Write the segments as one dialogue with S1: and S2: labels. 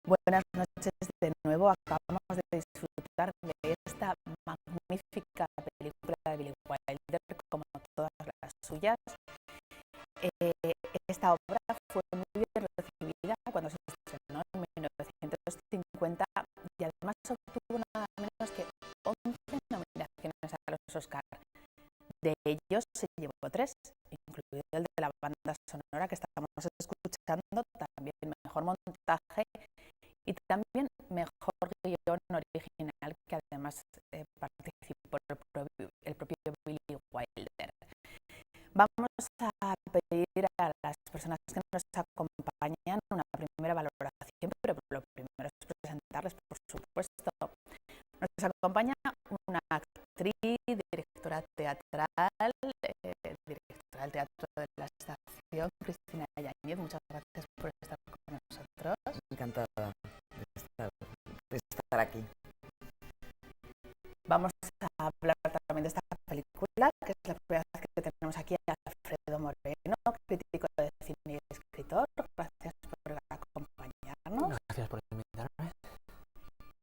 S1: Buenas noches de nuevo. Acabamos de disfrutar de esta magnífica película de Billy Wilder, como todas las suyas. Esta obra fue muy bien recibida cuando se estrenó en 1950 y además obtuvo nada menos que 11 nominaciones a los Oscar. De ellos se llevó 3, incluido el de la banda sonora que estamos escuchando, también mejor montaje y también mejor guión original, que además participó el propio Billy Wilder. Vamos a pedir a las personas que nos acompañan una primera valoración, pero lo primero es presentarles, por supuesto. Nos acompaña una actriz, directora teatral, directora del Teatro de la Estación, Cristina Yáñez. Muchas gracias por estar con nosotros.
S2: Encantada de estar aquí.
S1: Vamos a hablar también de esta película, que es la primera vez que tenemos aquí a Alfredo Moreno, crítico de cine y escritor. Gracias por acompañarnos.
S2: Gracias por invitarme.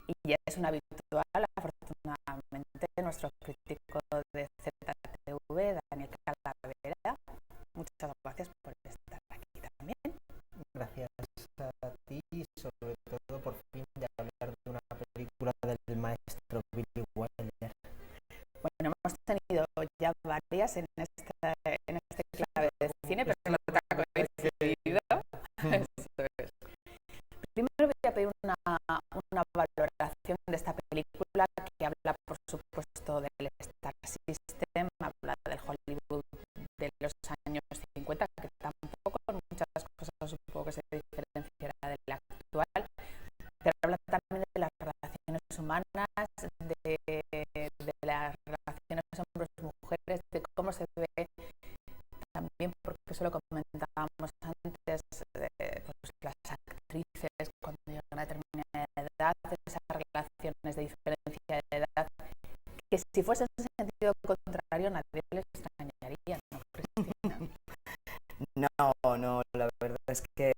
S1: Y ya es un habitual, afortunadamente, nuestro crítico de ZTV, Daniel Calavera. Muchas gracias por estar aquí también.
S2: Gracias a ti y sobre todo por fin de hablar de una película del maestro Billy Wilder.
S1: Bueno, hemos tenido ya varias en este clave de cine, pero no te ha coincidido. Eso es. Primero voy a pedir una valoración de esta película, que habla, por supuesto, del Star System, habla del Hollywood de los años 50, que tampoco en muchas cosas supongo que se diferenciará del actual, pero habla también de las relaciones humanas, de las relaciones hombres-mujeres, de cómo se ve también, porque eso lo comentábamos antes, pues las actrices cuando llegan a determinada edad, esas relaciones de diferencia de edad, que si fuese en sentido contrario nadie les extrañaría, ¿no, Cristina?
S2: No, la verdad es que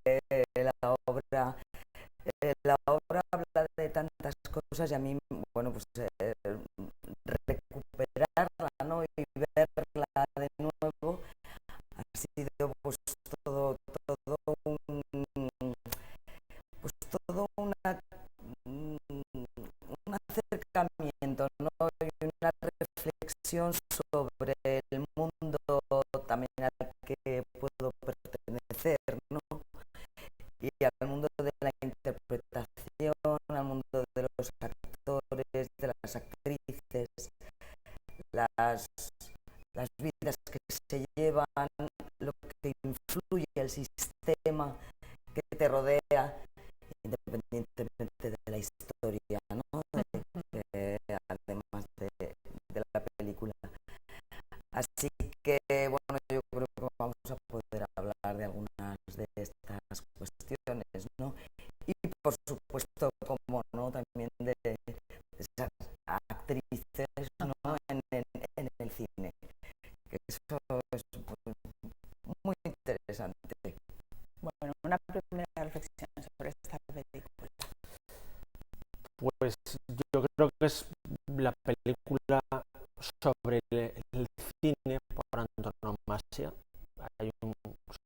S2: la obra habla de tantas cosas y a mí, bueno, pues recuperarla, ¿no? Y verla de nuevo ha sido pues todo un acercamiento, ¿no? Y una reflexión sobre el mundo también al que puedo pertenecer, ¿no? Y al mundo de la interpretación, al mundo de los actores, de las actrices, las vidas que se llevan, lo que influye el sistema que te rodea, independientemente de la historia, ¿no? Además de la película. Así que, bueno, yo creo que vamos a poder hablar de algunas de estas cuestiones, ¿no? Y, por supuesto, como no, también de esas actrices, ¿no? en el cine. Que eso es muy interesante.
S1: Bueno, una primera reflexión sobre esta película.
S3: Pues yo creo que es la película sobre el cine por antonomasia. Hay un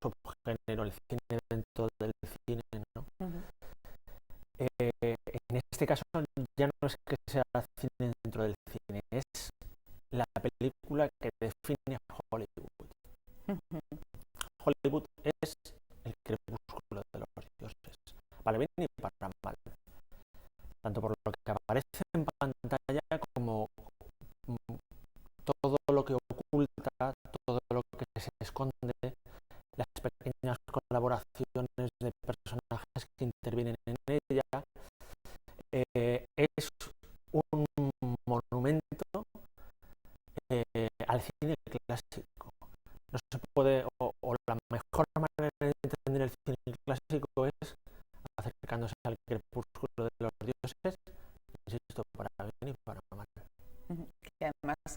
S3: subgénero, el cine dentro del cine, ¿no? En este caso ya no es que sea cine dentro del cine, es la película que define Hollywood. Hollywood es el crepúsculo de los dioses, para bien y para mal, tanto por lo que aparece en pantalla como todo lo que oculta, todo lo que se esconde, las pequeñas colaboraciones de personajes que intervienen en ella. Es un monumento al cine clásico. No se puede, o la mejor manera de entender el cine clásico es acercándose al crepúsculo de los dioses, insisto, para bien y para mal.
S1: Que además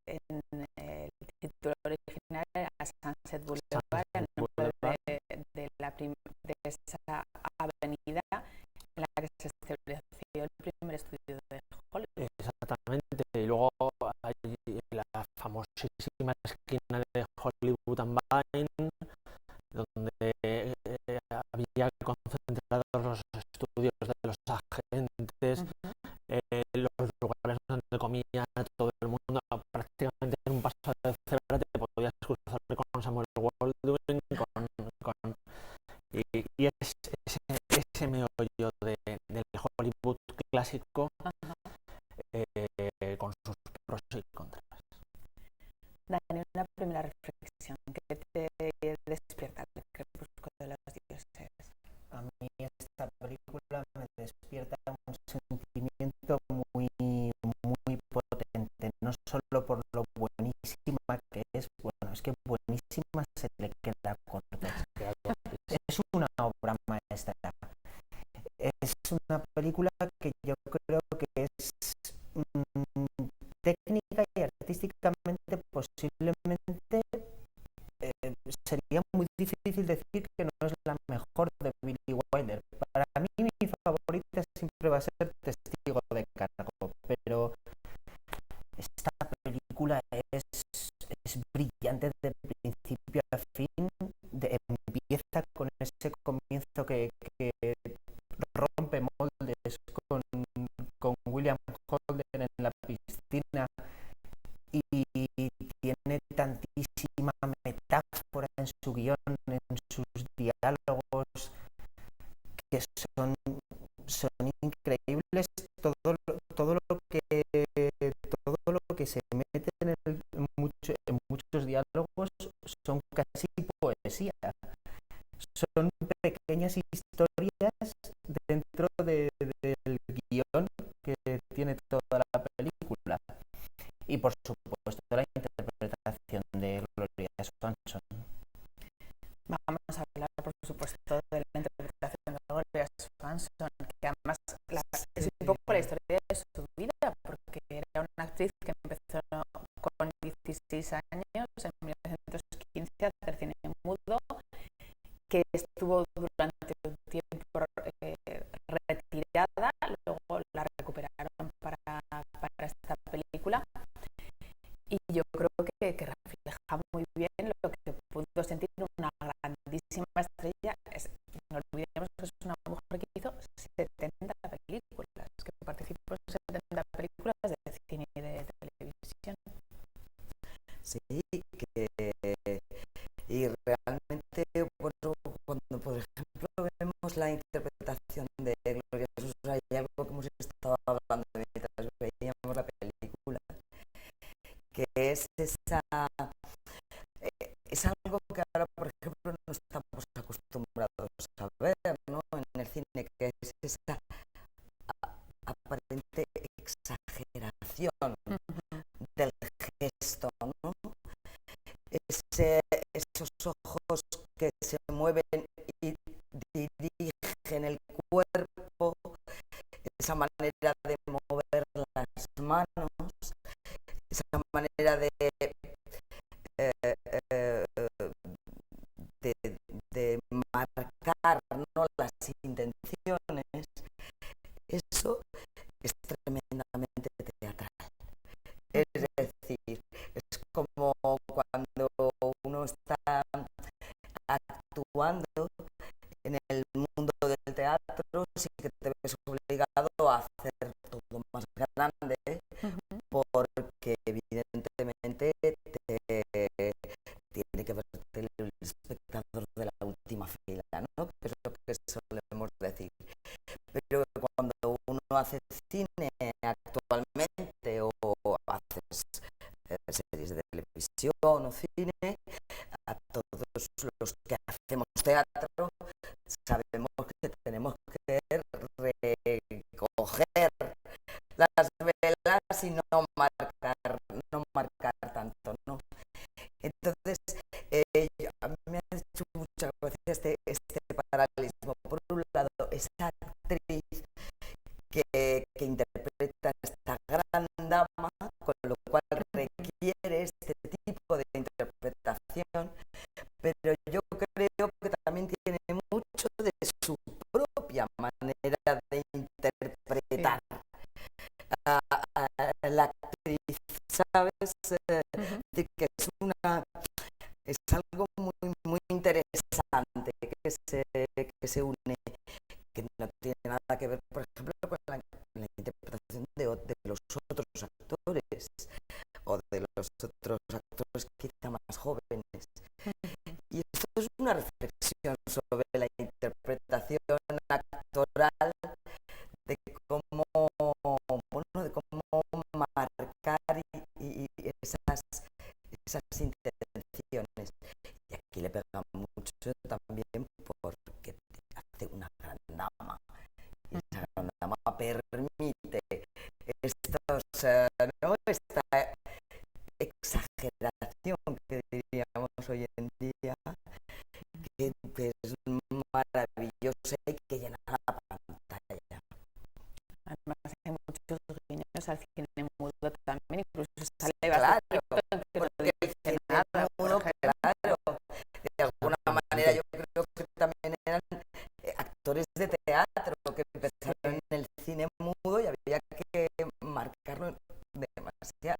S1: en el título original era Sunset Boulevard, el nombre de esa avenida en la
S3: esquina de Hollywood and Vine, donde había concentrados los estudios de los agentes, los lugares donde comía todo el mundo, prácticamente en un paso de cebra te podías cruzar con Samuel Goldwyn, y es ese meollo del Hollywood clásico, con sus pros y contras.
S1: Dani, una primera reflexión que te despierta el crepúsculo de los dioses.
S4: A mí esta película me despierta un sentimiento muy potente, no solo por lo buenísima que es, bueno, es que buenísima se le queda corta. Es una obra maestra. Es una película que yo creo que es técnica y artísticamente posiblemente sería muy difícil decir que no es la mejor de Billy Wilder. Para mí mi favorita siempre va a ser Testigo de Cargo, pero esta película es brillante de principio a fin. Empieza con ese comienzo que rompe moldes con William Holden en la piscina y tiene tantísima metáfora en su guión, en sus diálogos, que son increíbles. Todo lo que se mete en muchos diálogos son casi poesía. Son pequeñas historias dentro del guión que tiene toda la película. Y por supuesto la interpretación de Gloria Swanson.
S1: Vamos a hablar, por supuesto, de la interpretación de Gloria Swanson, que además es un poco la historia de su vida, porque era una actriz que empezó con 16 años, en 1915, a hacer cine mudo, que estuvo durante un tiempo retirada, luego la recuperaron para esta película, y yo creo que refleja muy bien lo que pudo sentir una grandísima estrella. No olvidemos que es una mujer que hizo 70 películas, que participó en 70 películas de cine y de televisión.
S2: Sí, y realmente, bueno, cuando por ejemplo vemos la interpretación de Gloria Swanson, hay algo que hemos estado hablando mientras veíamos la película, que es es algo que ahora, por ejemplo, no estamos acostumbrados a ver, ¿no?, en el cine, que es esa aparente exageración del gesto, ¿no? Esos ojos que se mueven y dirigen el cuerpo, esa manera de mover las manos, esa manera de marcar, ¿no?, las intenciones. Eso es tremendamente teatral. Es decir, es como cuando uno está actuando en el mundo del teatro, sí que te ves obligado a hacer todo más grande, porque evidentemente tiene que verte el espectador de la última fila, ¿no?, que es lo que solemos decir. Pero cuando uno hace cine actualmente, o haces series de televisión o cine, a todos los que hacemos teatro sabemos que tenemos que recoger las velas y no marcar tanto, ¿no? Entonces, a mí me ha hecho mucha gracia este paralelismo. Por un lado, esa actriz que interpreta a esta gran dama, con lo cual requiere este tipo de interpretación, pero yo creo que también tiene mucho de su propia manera de interpretar a la actriz, ¿sabes? Que es una que se une, que no tiene nada que ver, por ejemplo, con la interpretación de los otros actores o de los otros actores quizá más jóvenes. Y esto es una reflexión sobre la interpretación actoral, de cómo, bueno, de cómo marcar y esas intenciones. Y aquí le pega mucho también porque hace una gran dama. Y esa gran dama permite ¿no? Esta exageración que diríamos hoy en día, que es maravillosa y que llena la pantalla.
S1: Además hay muchos guiños al cine mudo también, incluso sale
S2: Claro,
S1: bastante
S2: porque el cine
S1: nada,
S2: mudo, claro, de alguna manera yo creo que también eran actores de teatro que empezaron en el cine mudo y había que marcarlo demasiado.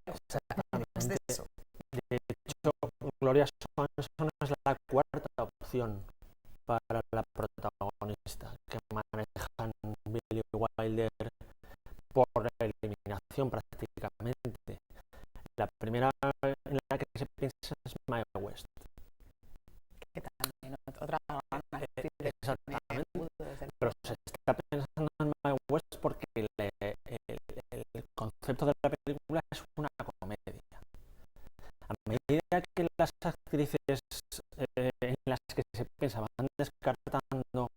S2: Es de eso.
S3: De hecho, Gloria Swanson es la cuarta opción para la protagonista, que manejan Billy Wilder por eliminación prácticamente. La primera en la que se piensa es Mae West.
S1: Que también otra gran actriz de
S3: Exactamente.
S1: mudo, desde
S3: Pero se está pensando en Mae West porque el concepto de la película es una comedia. A medida que las actrices en las que se piensa van descartando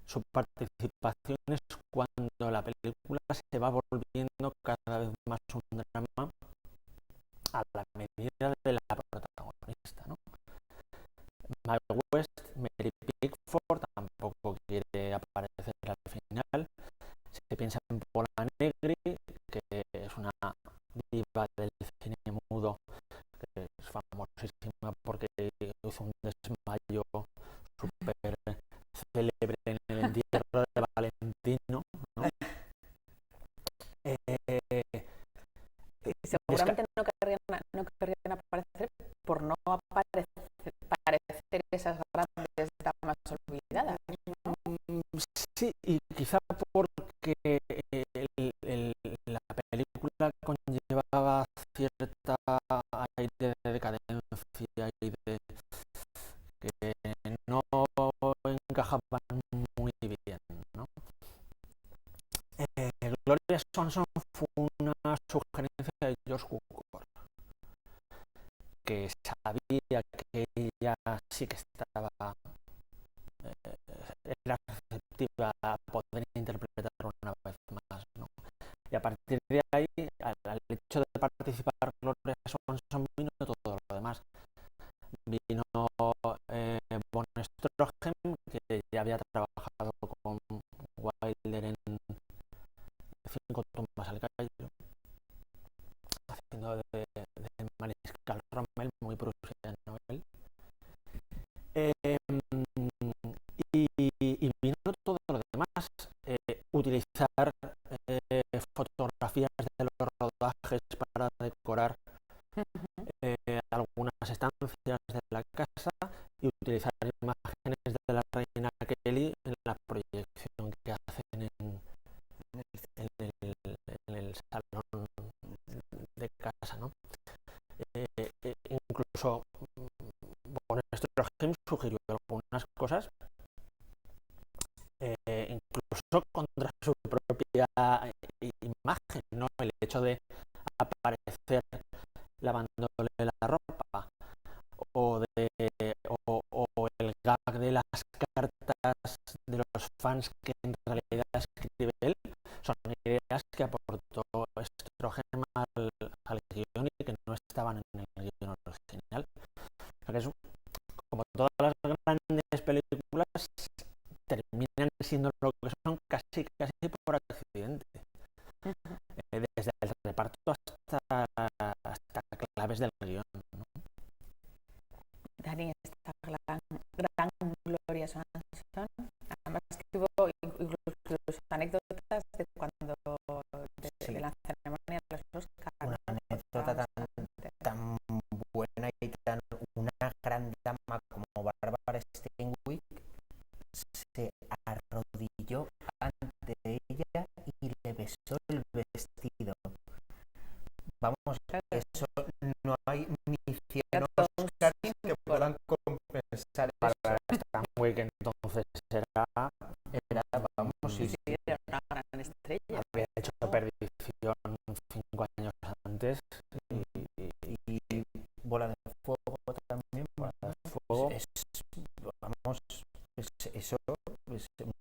S3: su participación es cuando la película se va volviendo cada vez más un drama a la medida de la protagonista, ¿no? Mae West, Mary Pickford tampoco quiere aparecer al final. Se piensa en Pola Negri, que es una diva del cine mudo, que es famosísima porque hizo un desmayo súper célebre en el entierro de Valentino, ¿no?
S1: seguramente no querrían aparecer por no parecer esas grandes damas olvidadas, ¿no?
S3: Sí, y quizá porque la película conllevaba cierta aire de decadencia y de que no encajaban muy bien, ¿no? Gloria Swanson fue una sugerencia de George Cukor, que sabía que ella sí que era receptiva a poder interpretar una vez más, ¿no? Y a partir de ahí, al hecho de participar Gloria Swanson, vino todo lo demás. Vino Von Stroheim, que ya había trabajado con Wilder en 5 tumbas al gallo, haciendo de Mariscal Rommel, muy prusiano él. Y vino todo lo demás, utilizar fotografías de los rodajes para decorar algunas estancias de la casa y utilizar imágenes de la reina Kelly en la proyección que hacen en el salón de casa, ¿no? Incluso Von Stroheim sugirió algunas cosas, incluso contra su propia imagen, ¿no? El hecho de aparecer lavándole la ropa o el gag de las cartas de los fans que en realidad escribe él, son ideas que aportó Stroheim al guión y que no estaban en el guión original. O sea que eso, como todas las grandes películas, terminan siendo lo que son casi por accidente. Desde el reparto hasta claves del guión, ¿no?
S1: Dani, esta gran Gloria Swanson, además que hubo incluso anécdotas de cuando de la ceremonia de los Oscars.
S4: Una anécdota tan buena y tan una gran dama como Barbara Stanwyck se arrodilló ante ella y le besó el vestido. Vamos, eso no hay ni 100 Oscars que puedan compensar eso.
S3: Bárbara Stanwyck entonces era
S4: Vamos, sí,
S1: Sí, era una gran estrella.
S3: había hecho Perdición 5 años antes
S4: y Bola de Fuego también.
S3: Fuego.
S4: Vamos, eso es un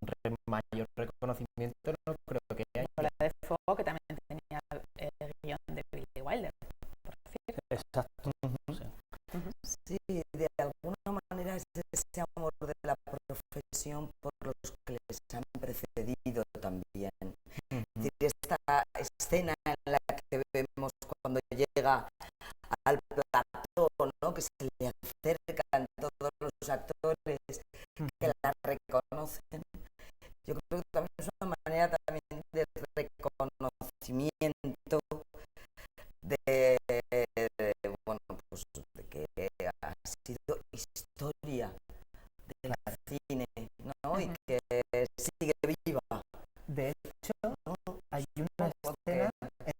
S4: mayor reconocimiento, no creo que haya.
S1: Bola de Fuego, que también tenía el guión de Billy Wilder, por cierto.
S3: Exacto.
S2: Sí, de alguna manera es ese amor de la profesión por los que les han precedido también. Es decir, esta escena en la que vemos cuando llega al plató, ¿no? Que se le acercan todos los actores, que la reconocen. Yo creo que también es una manera también de reconocimiento bueno, pues de que ha sido historia del cine, ¿no? Y que sigue viva.
S4: De hecho, hay una escena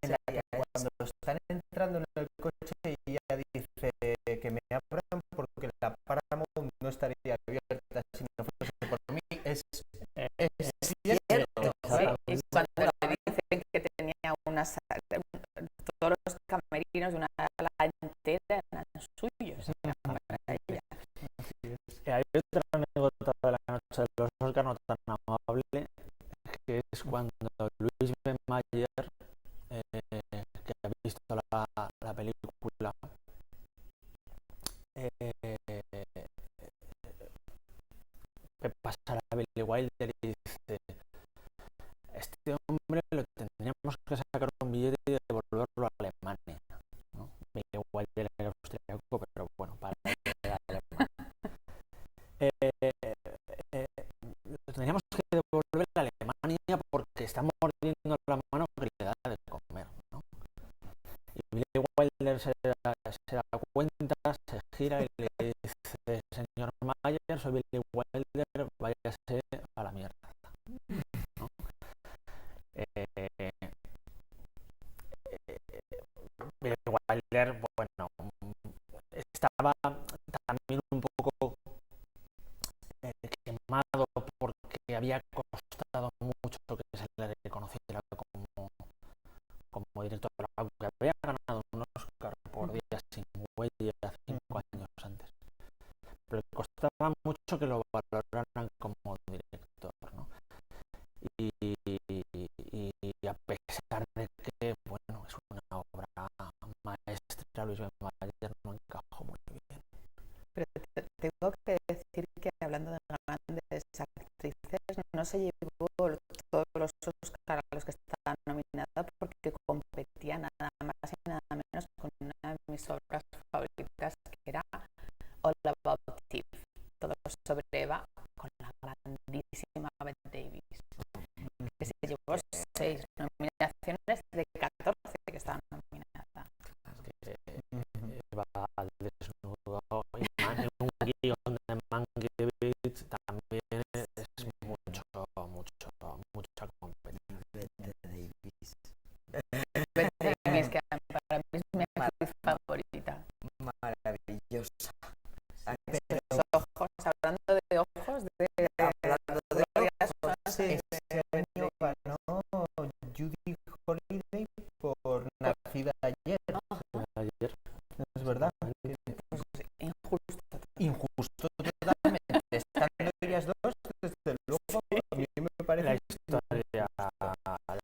S4: en la que cuando están entrando en el coche y ella dice que me abran porque la Paramount no estaría abierta si no fuese por mí. Es cierto.
S1: Sí, y cuando le dicen que tenía todos los camerinos de una sala entera eran suyos. Para ella.
S3: Hay otra anécdota de la noche de los Oscar no tan amable, que es cuando Louis B. Mayer, que ha visto la película, ve pasar a Billy Wilder y dice: este hombre lo tendríamos que sacar un billete y devolverlo a Alemania, ¿no? Billy Wilder era austriaco, pero bueno, para era alemán. Lo tendríamos que devolver a Alemania porque está mordiendo la mano que le da de comer, ¿no? Y Billy Wilder se da cuenta, se gira y le dice: señor Mayer, soy Billy Wilder, váyase a la mierda, ¿no? Billy Wilder, bueno, estaba también un poco quemado porque había costado mucho que se le reconociera como director, aunque había ganado un Oscar por Días sin huella 5 años antes, pero le costaba mucho que lo valoraran como director, ¿no? Y a pesar de que, bueno, es una obra maestra, Louis B. Mayer no encajó muy bien.
S1: Pero tengo que decir que, hablando de grandes actrices, no se llevó todos los Oscars a los que estaba nominada porque competía nada más y nada menos con una de mis obras favoritas, que era All About Eve, todo sobre Eva, con la grandísima Bette Davis, que se llevó 6 nominaciones de 14 que estaban nominadas.
S3: Eva al desnudo y un guión de Mankiewicz también es mucha competencia.
S1: Bette Davis, que para mí es mi actriz favorita.
S2: Maravillosa.
S1: Los ojos, hablando de ojos,
S2: Hablando de
S1: Gloria
S2: ojos,
S1: Swanson,
S4: Este año ganó Judy Holliday por Nacida ayer.
S3: Ayer,
S4: Es verdad.
S1: injusto.
S4: Injusto totalmente. Estando ellas dos, desde luego, a mí me parece.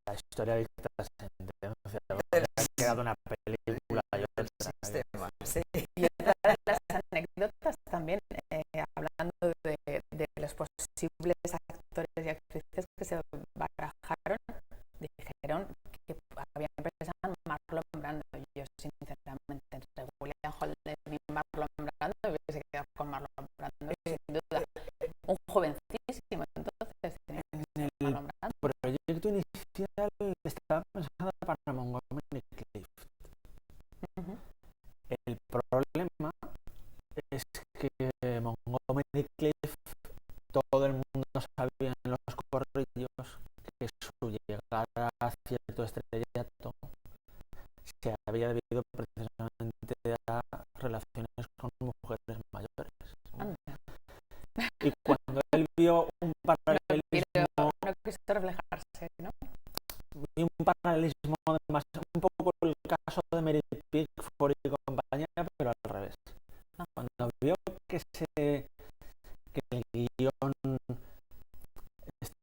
S3: la historia dicta sentencia, ha quedado una película y otra.
S2: sistema. Sí.
S1: Y otra de las anécdotas también, hablando de los posibles actores y actrices que se barajaron, dijeron que habían pensado en Marlon Brando. Yo, sinceramente, entre William Holden y Marlon Brando, me hubiese quedado con Marlon Brando, sin duda. Un jovencísimo, entonces, Marlon Brando.
S3: El proyecto inicial estaba pensado para Montgomery Clift. El problema es que Montgomery Clift, todo el mundo sabía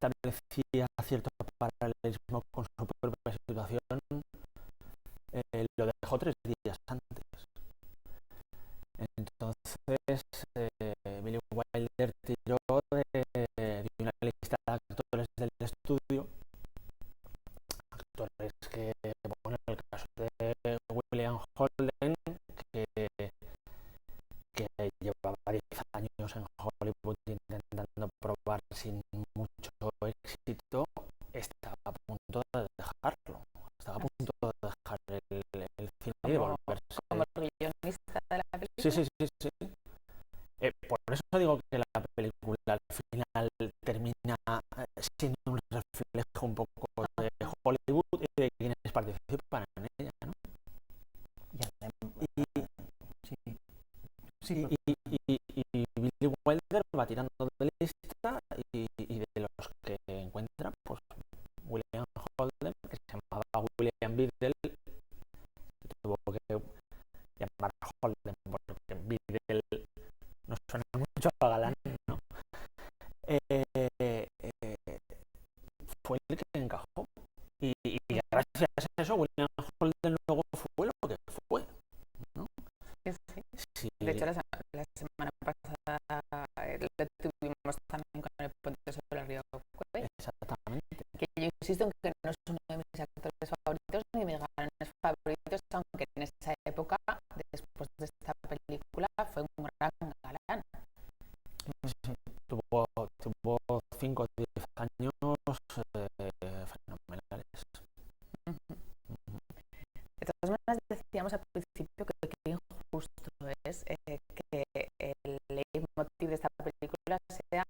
S3: establecía cierto paralelismo con su propia situación, lo dejó 3 días antes. Entonces, Billy Wilder tiró de una lista de actores del estudio, actores que, bueno, en el caso de William Holden, que llevaba 10 años en Hollywood intentando probar sin mucho éxito, estaba a punto de dejarlo, estaba a punto de dejar el cine y de volverse.
S1: Como el guionista de la película.
S3: Sí. Por eso digo que la película al final termina siendo un reflejo un poco de Hollywood y de quienes participan en ella, ¿no? Y Billy Wilder va tirando de lista y de los que encuentra, pues William Holden, que se llamaba William Biddle, tuvo que llamar Holden porque Biddle no suena mucho a galán, ¿no? Fue el que encajó. Y gracias a eso William Holden luego fue lo que fue, ¿no?
S1: Sí. De hecho, la semana pasada lo tuvimos también con El puente sobre el río Kwai.
S3: Exactamente.
S1: Que yo insisto en que no es uno de mis actores favoritos ni mis galanes favoritos, aunque en esa época, después de esta película, fue un gran galán.
S3: Tuvo 5 o 10 años fenomenales.
S1: De todas maneras, decíamos al principio que qué injusto es que el leitmotiv de esta película sea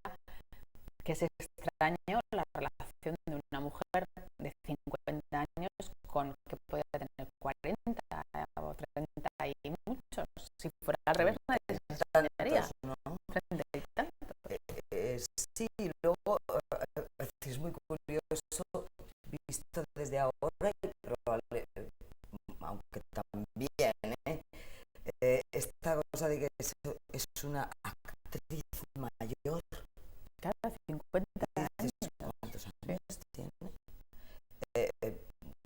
S1: que es extraño la relación de una mujer de 50 años con que puede tener 40 o 30 y muchos. Si fuera al revés, nadie se extrañaría.
S2: ¿No?
S1: 30 y tantos.
S2: Sí, luego es muy curioso visto desde ahora y probable, aunque también esta cosa de que es una actriz mayor.
S1: Claro, 50 años.
S2: ¿Cuántos años tiene?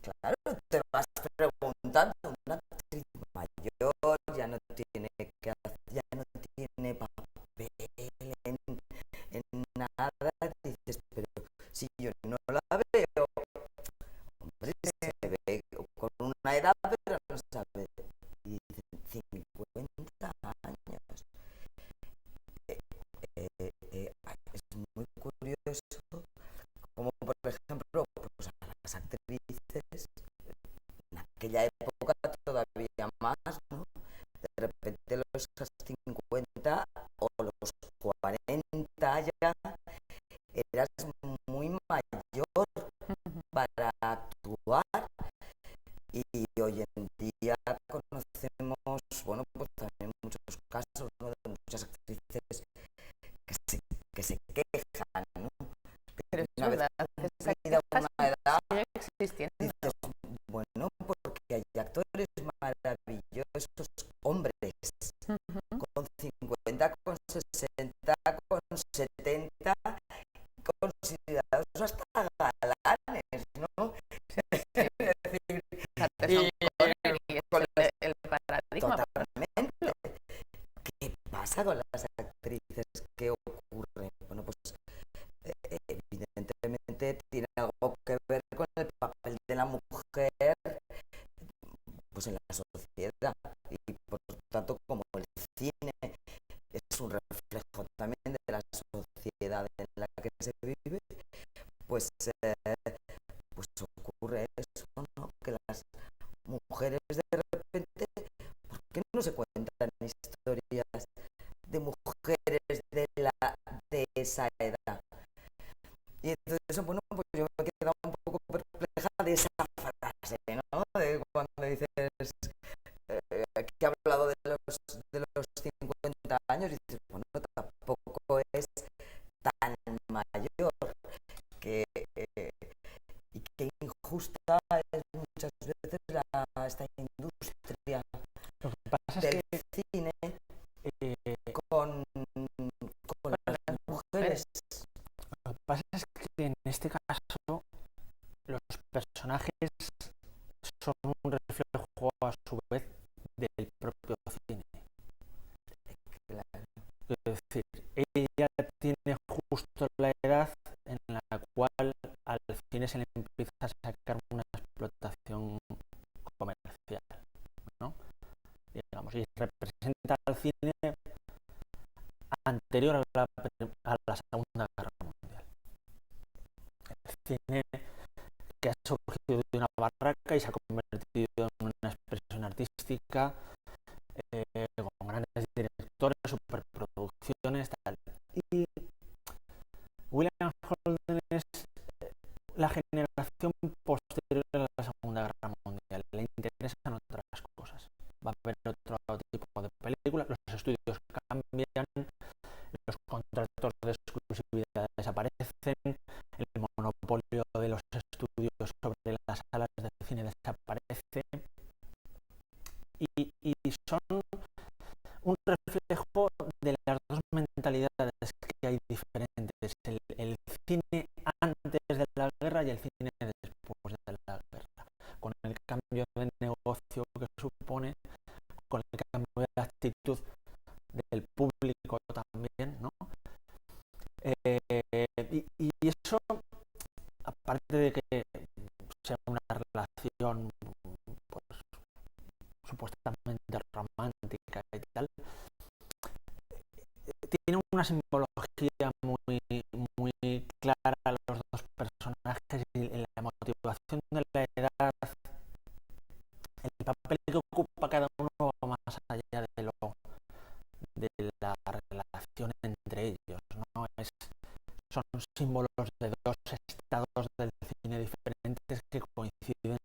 S2: Claro, te vas preguntando, una actriz mayor ya no tiene papel en nada, dices, pero si yo no la veo, hombre, se ve con una edad, pero no sabe, y dicen 50 años. Es muy curioso como, por ejemplo, pues a las actrices en aquella época todavía más, ¿no? De repente los 50 o los 40 ya eras muy mayor para actuar, y hoy en día conocemos, bueno, pues también muchos casos, ¿no? De muchas actrices que se quejan, ¿no?
S1: Pero es
S2: una vez
S1: verdad,
S2: cumplida una edad,
S1: sigue existiendo.
S2: dices, bueno, porque hay actores maravillosos, hombres, con 50, con 60, con 70, considerados hasta galanes, ¿no? Es decir,
S1: El paradigma.
S2: totalmente. ¿Qué pasa con las actrices? ¿Qué ocurre? Bueno, pues evidentemente tiene algo que ver con el papel de la mujer, pues en la sociedad, y por tanto, como el cine es un reflejo también de la sociedad en la que se vive, pues ocurre eso, ¿no? Que las mujeres de repente, ¿por qué no se cuentan historias de mujeres de esa edad? Y entonces, bueno, pues yo me he quedado un poco perpleja de esa frase, ¿no? De cuando dices que ha hablado de los 50 años, y dices, bueno, tampoco es tan mayor, y que injusta es muchas veces esta industria del cine con las mujeres.
S3: Lo que pasa es que en este caso los personajes son un reflejo a su vez del propio cine.
S2: Claro.
S3: Es decir, ella tiene justo la edad en la cual al cine se le empieza a sacar una explotación comercial, ¿no? Digamos, y representa al cine anterior a la Segunda Guerra Mundial. El cine que ha surgido de una barraca y se ha convertido en una expresión artística con grandes directores, superproducciones, tal. Y William Holden es la generación posterior a la Segunda Guerra Mundial. Le interesan otras cosas. Va a haber otro tipo de películas, los estudios cambian, los contratos de exclusividad desaparecen, el monopolio de los estudios sobre las salas de cine desaparece y son un reflejo de las dos mentalidades que hay diferentes, el cine antes de la guerra y el cine después de la guerra, con el cambio de negocio que supone, con el cambio de actitud del público también, ¿no? Y eso, aparte de que sea una relación pues, supuestamente romántica y tal, tiene una simbología muy clara a los dos personajes y la motivación de la edad, el papel que ocupa cada uno va más allá de la relación entre ellos, ¿no? Son símbolos de dos estados del cine diferentes que coinciden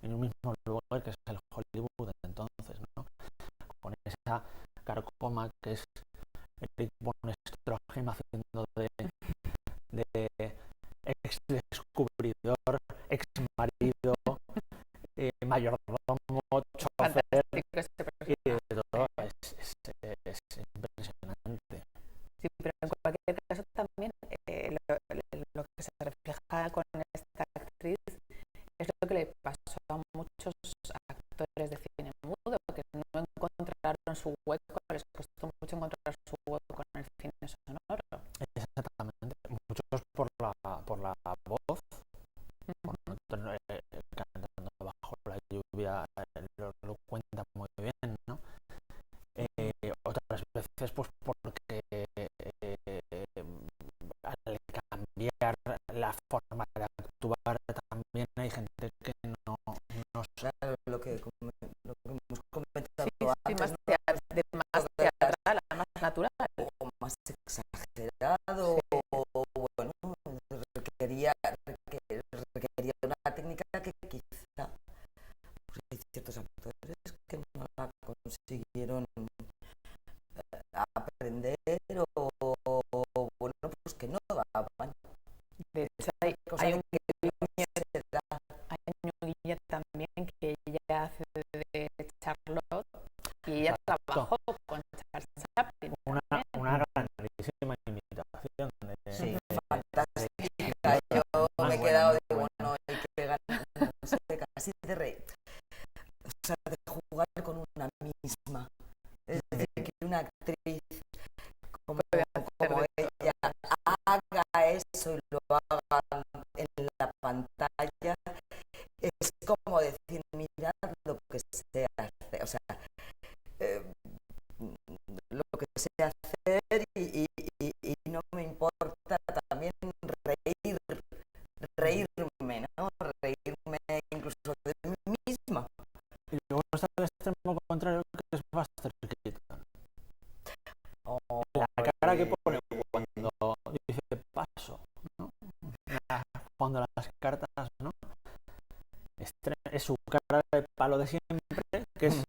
S3: en un mismo lugar, que es el Hollywood entonces, ¿no? Con esa carcoma que es Eric von Stroheim haciendo de ex descubridor, ex marido, mayordomo, chofer y de todo. Es impresionante.
S1: Sí, pero en cualquier caso también lo que se refleja con esta actriz es lo que le pasó a muchos actores de cine mudo, que no encontraron su hueco, les costó mucho encontrar su hueco en el cine sonoro.
S3: Exactamente, muchos por la voz, cantando bajo la lluvia, lo cuenta muy bien, ¿no? Otras veces pues porque al cambiar la forma de actuar también hay gente que no
S2: Claro, lo que hemos comentado
S1: Sí,
S2: antes,
S1: más,
S2: ¿no?
S1: más teatral, más natural.
S2: O más exagerado,
S1: Sí.
S2: o bueno, requería una técnica que quizá pues, hay ciertos actores que no la consiguieron aprender o bueno, pues que no daban.
S1: De hecho, hay un guiño también que ella hace de Charlotte y ella trabajó con Charles Chaplin.
S3: una grandísima imitación
S2: Sí, fantástica. Yo me he quedado, digo, bueno, hay que pegar, no sé, casi de reír. O sea, de jugar con una misma. Es decir, que una actriz como ella haga eso y lo haga en la pantalla, es como decir, mirad lo que se hace, o sea, lo que sé hacer y no me importa también reírme, ¿no? Reírme incluso de mí misma.
S3: Y luego está el extremo contrario, que es Buster Keaton. La cara que pone cuando dice paso, ¿no? Cuando las cartas, ¿no? Es su cara de palo de siempre, que es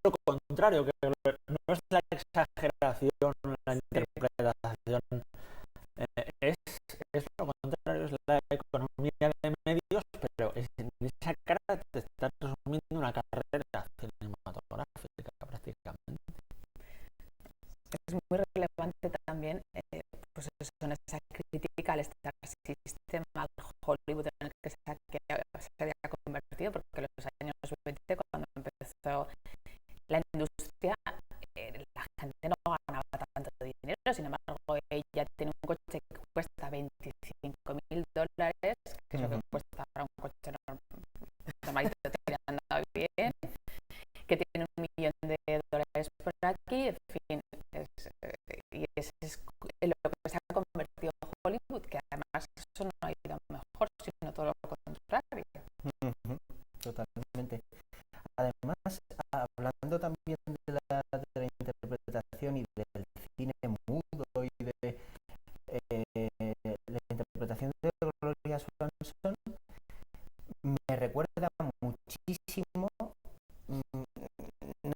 S3: lo contrario, que no es la exageración, la interpretación, es lo contrario, es la economía de medios, pero en esa cara te está resumiendo una carrera cinematográfica prácticamente.
S1: Es muy relevante también pues eso, en esa crítica al asiste mal Hollywood en el que se había convertido, porque en los años 20, cuando empezó la industria, la gente no ganaba tanto dinero. Sin embargo, ella tiene un coche que cuesta $25.000, que es lo que cuesta ahora un coche normalito tirando bien, que tiene $1.000.000 por aquí, en fin, y ese es en lo que se ha convertido Hollywood, que además eso no ha ido mejor, sino todo lo contrario.
S4: Totalmente. Además, hablando también de la interpretación y del cine mudo y de la interpretación de Gloria Swanson, me recuerda muchísimo,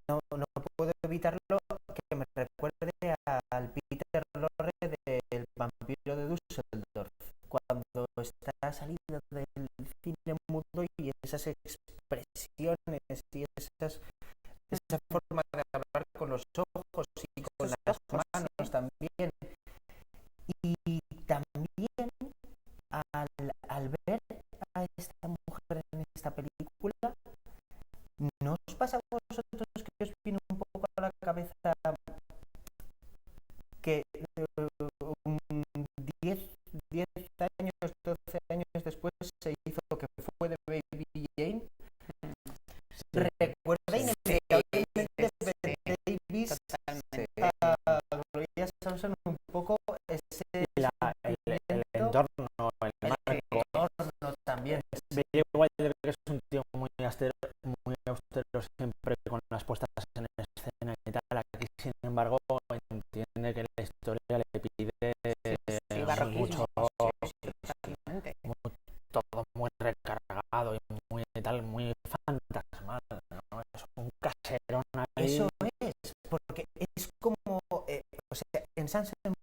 S4: no puedo evitarlo, que me recuerde al Peter Lorre del Vampiro de Düsseldorf, cuando está salido del cine mudo y esas expresiones y esa forma de hablar con los ojos y con las manos también. Y también al ver a esta mujer en esta película, ¿no os pasa a vosotros que os viene un poco a la cabeza que 10 años, 12 años después se hizo lo que fue de Baby Jane? Recuerda inevitablemente Davis a Gloria Swanson un poco ese
S3: el entorno, el
S4: entorno también.
S3: Billy Wilder, que es un tío muy austero siempre con las puestas en escena y tal. Aquí, sin embargo, entiende que la historia le pide mucho, todo muy recargado y muy tal, muy fantasmal, ¿no? Es un caserón ahí.
S4: Eso es, porque es como, o sea, en Sunset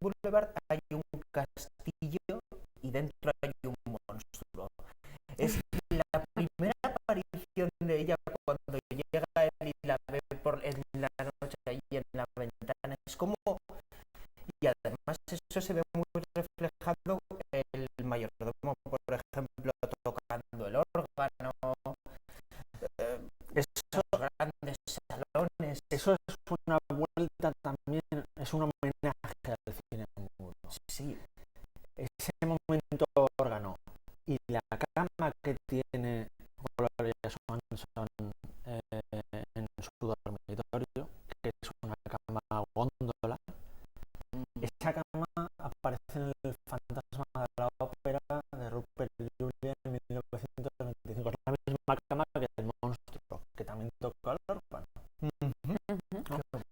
S4: Boulevard hay un castillo y dentro hay un monstruo. Es la primera aparición de ella cuando llega él y la ve en la noche ahí en la ventana. Es como, y además eso se ve muy reflejado el mayordomo, por ejemplo, tocando el órgano, esos grandes salones.
S3: Eso es una vuelta también, es un homenaje al cine mudo.
S4: Sí.
S3: Ese momento órgano y la cama que tiene Gloria Swanson en su dormitorio, que es una cama góndola. Esa cama aparece en El fantasma de la ópera de Rupert Julian en 1925. Es la misma cama que el monstruo, que también toca el órgano. ¿No?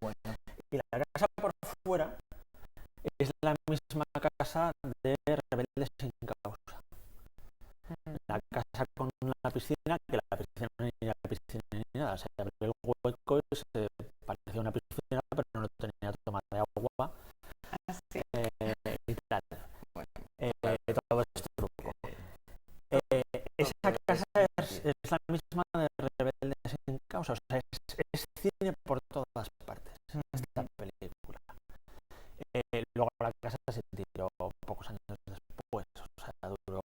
S4: Bueno.
S3: Y la casa por fuera es la misma casa de Rebeldes sin causa. La casa con una piscina, que la piscina no era piscina ni nada, se abrió el hueco y se parecía una piscina, pero no tenía toma de agua. Y tal. Todo este truco. Esa casa es la misma de Rebeldes sin causa, o sea, es cine por todas partes, esta película. Luego la casa se tiró pocos años después, o sea, duró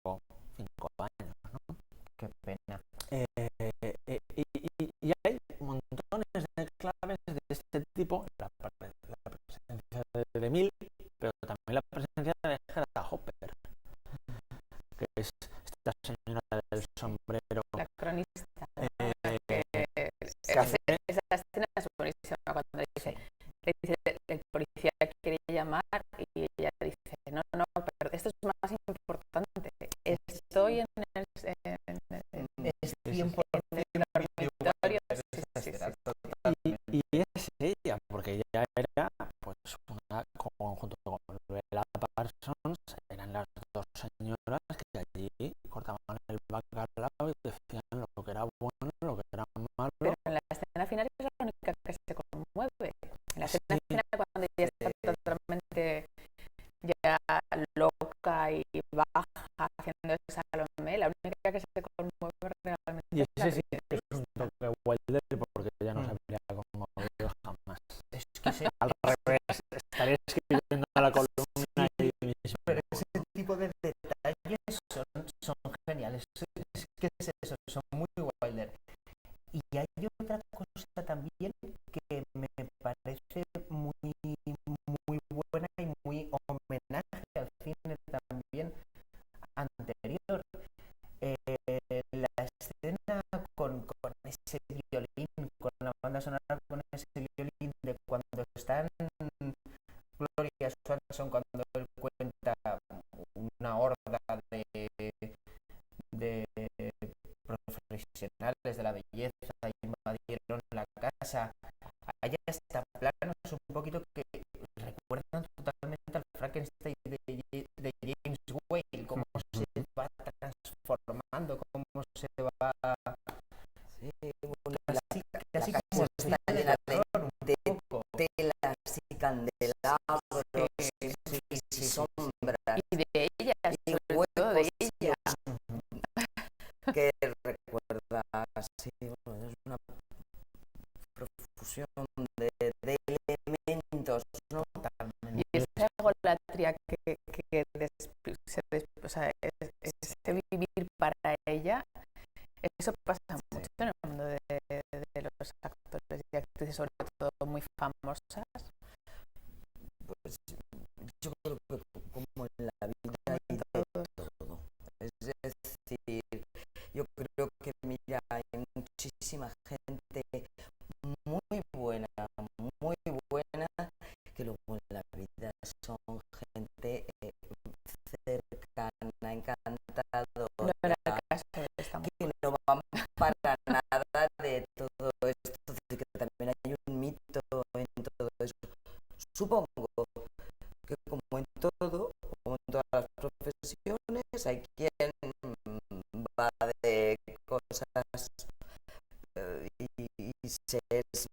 S3: 5 años, ¿no?
S4: Qué pena.
S3: Y hay montones de claves de este tipo, la presencia de Mil, pero también la presencia de Hedda Hopper, que es esta señora del sombrero.
S1: La cronista.
S3: Hace...
S1: Esa escena es buenísima cuando le dice el policía quiere llamar y ella dice no, pero esto es más importante, estoy en el dormitorio.
S3: Y es ella, porque ella era pues una, junto con Bella Parsons, eran las dos señoras que allí cortaban el bacalao y decían lo que era bueno, lo que era malo.
S1: Pero en la escena final es la única que se conmueve. En la escena final, cuando ella está totalmente ya loca y baja haciendo el Salomé, la única que se conmueve realmente
S3: y
S1: es la
S3: ese sí que es un toque Wilder, porque ella no se habría conmovido jamás.
S4: Es que
S3: al revés, estaría escribiendo la columna y mismo.
S4: son cuando él cuenta una horda de profesionales de la belleza invadieron la casa. Hay hasta planos un poquito que recuerdan totalmente al Frankenstein de James Whale, cómo se va transformando, cómo se va...
S2: Sí, bueno,
S4: Casi
S2: la
S4: como
S2: casa está
S4: cine
S2: llena
S4: terror, un poco.
S2: telas y candelabros y sombras
S1: Y de ella,
S2: y
S1: sobre todo de
S2: huecos
S1: ella.
S2: que recuerda, sí, bueno, es una profusión de elementos, ¿no?
S1: Y esa egolatría o sea, ese vivir para ella, eso pasa mucho en el mundo de los actores y actrices, sobre todo muy famosas.
S2: Pues yo creo que como en la vida hay de todo. Es decir, yo creo que mira, hay muchísima gente muy buena, que luego en la vida son gente cercana, encantadora,
S1: No era el caso de esta mujer.
S2: que no van para nada de todo esto, de que también hay un mito en todo eso. Supongo que como en todo, como en todas las profesiones, hay quien va de cosas y se es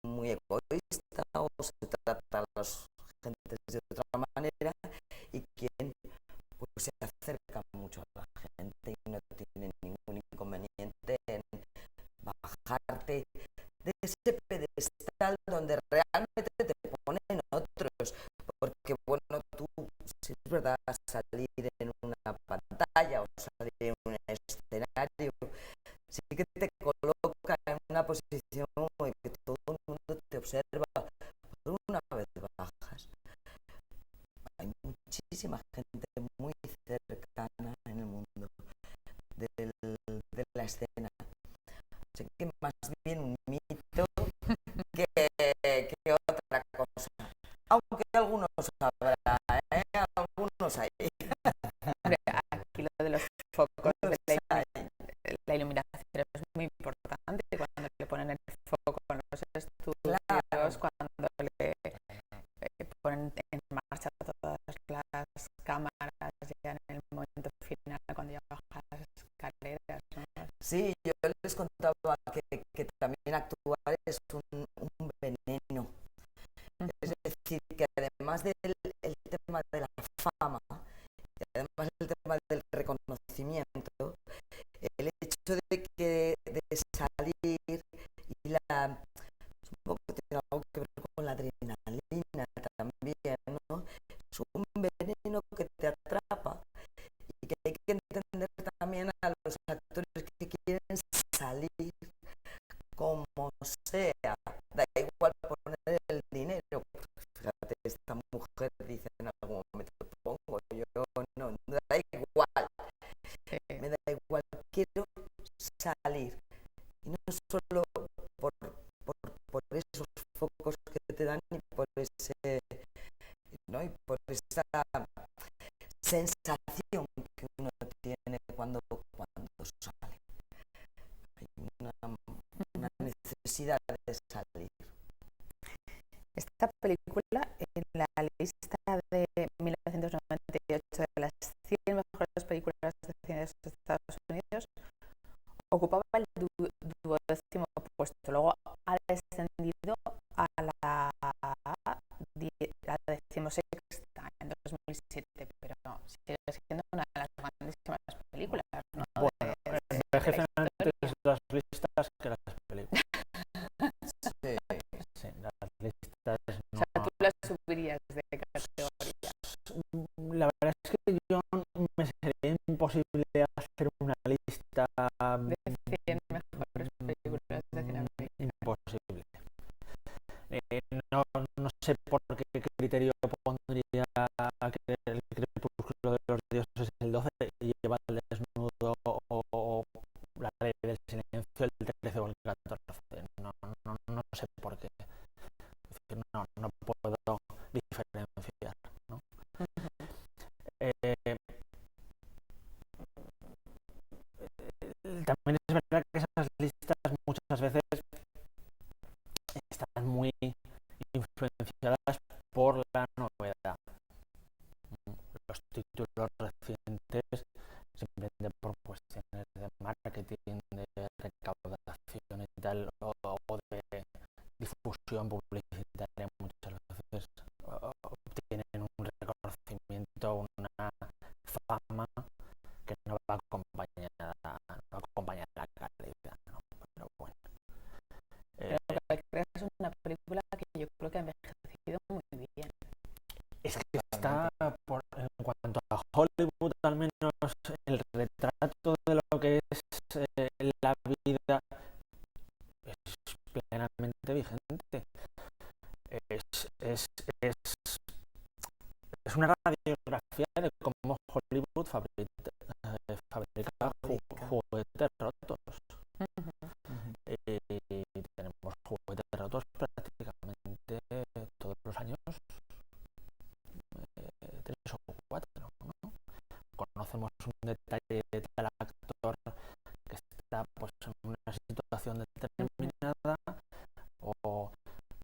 S2: muy egoísta o se trata a las gentes de otra manera, y quien pues se acerca mucho a la gente y no tiene ningún inconveniente en bajarte de ese pedestal donde realmente te ponen otros, porque bueno, tú, si es verdad, salir en una pantalla o salir en un escenario, sí que te coloca en una posición en que todo el mundo te observa, pero una vez bajas, hay muchísima gente muy cercana en el mundo de la escena. Así que más bien un mito que otra cosa. Aunque algunos habrá, algunos hay.
S1: Aquí lo de los focos, la iluminación es muy importante cuando le ponen el foco en los estudios,
S2: Claro.
S1: cuando le ponen en marcha todas las cámaras ya en el momento final, cuando ya baja las escaleras, ¿no?
S2: Sí, yo les contaba que también actuar es un veneno. Es decir, que además del el tema de la fama, y además del tema del reconocimiento, el hecho de salir y supongo que tiene algo que ver con la adrenalina también, ¿no? Es un veneno que te atrapa y que hay que entender también a los actores que quieren salir como sea, da igual poner el dinero. Fíjate, esta mujer dice en algún momento, pongo, yo no, me da igual, me da igual, quiero salir. Y no solo por esos focos que te dan y por ese, ¿no? Y por esa sensación que uno tiene cuando sale. Hay una necesidad de salir.
S1: Esta película, en la lista de 1998 de las 100 mejores películas de cine de Estados Unidos, ocupaba el 12º puesto. Luego ha descendido a la 16ª en 2007, pero sigue siendo una de las grandísimas películas, ¿no?
S3: Bueno, envejecen antes las listas que las películas.
S2: Sí.
S3: Sí, las listas
S1: O sea, tú las subirías de categoría.
S3: La verdad es que yo me sería imposible hacer una lista
S1: De 100 mejores películas de cine americano.
S3: imposible. No sé por qué criterio pondría que el crepúsculo de los dioses es el 12 y lleva el desnudo o la ley del silencio el 13 o el 14. No sé por qué. No puedo diferenciar, ¿no? influenciadas por la novedad. Los títulos recientes, simplemente por cuestiones de marketing, de recaudación y tal, o de difusión publicitaria, muchas veces obtienen un reconocimiento, una fama que no va acompañada a la calidad, ¿no? Pero bueno.
S1: Pero lo que creas es una película que yo creo que ha envejecido muy bien.
S3: Es que está, en cuanto a Hollywood, al menos el retrato de lo que es la vida es plenamente vigente. Es una radiografía de cómo Hollywood fabrica juguetes rotos. Tenemos juguetes rotos prácticamente todos los años, 3 o 4, ¿no? Conocemos un detalle de tal actor que está pues en una situación determinada, o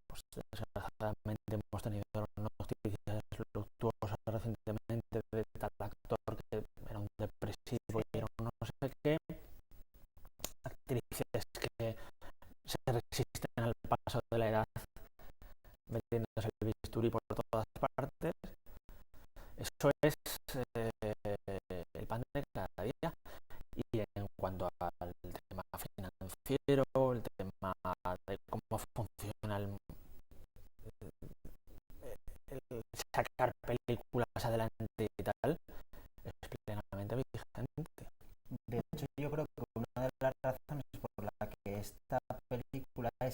S3: pues desgraciadamente hemos tenido noticias luctuosas recientemente de tal actor que era un depresivo y era un no sé qué, actrices que se resisten al paso de la edad metiéndose el bisturí por todas partes. Eso es el pan de cada día. Y en cuanto al tema financiero, el tema de cómo funciona el sacar películas adelante y tal, es plenamente vigente.
S4: De hecho, yo creo que una de las razones por la que esta película es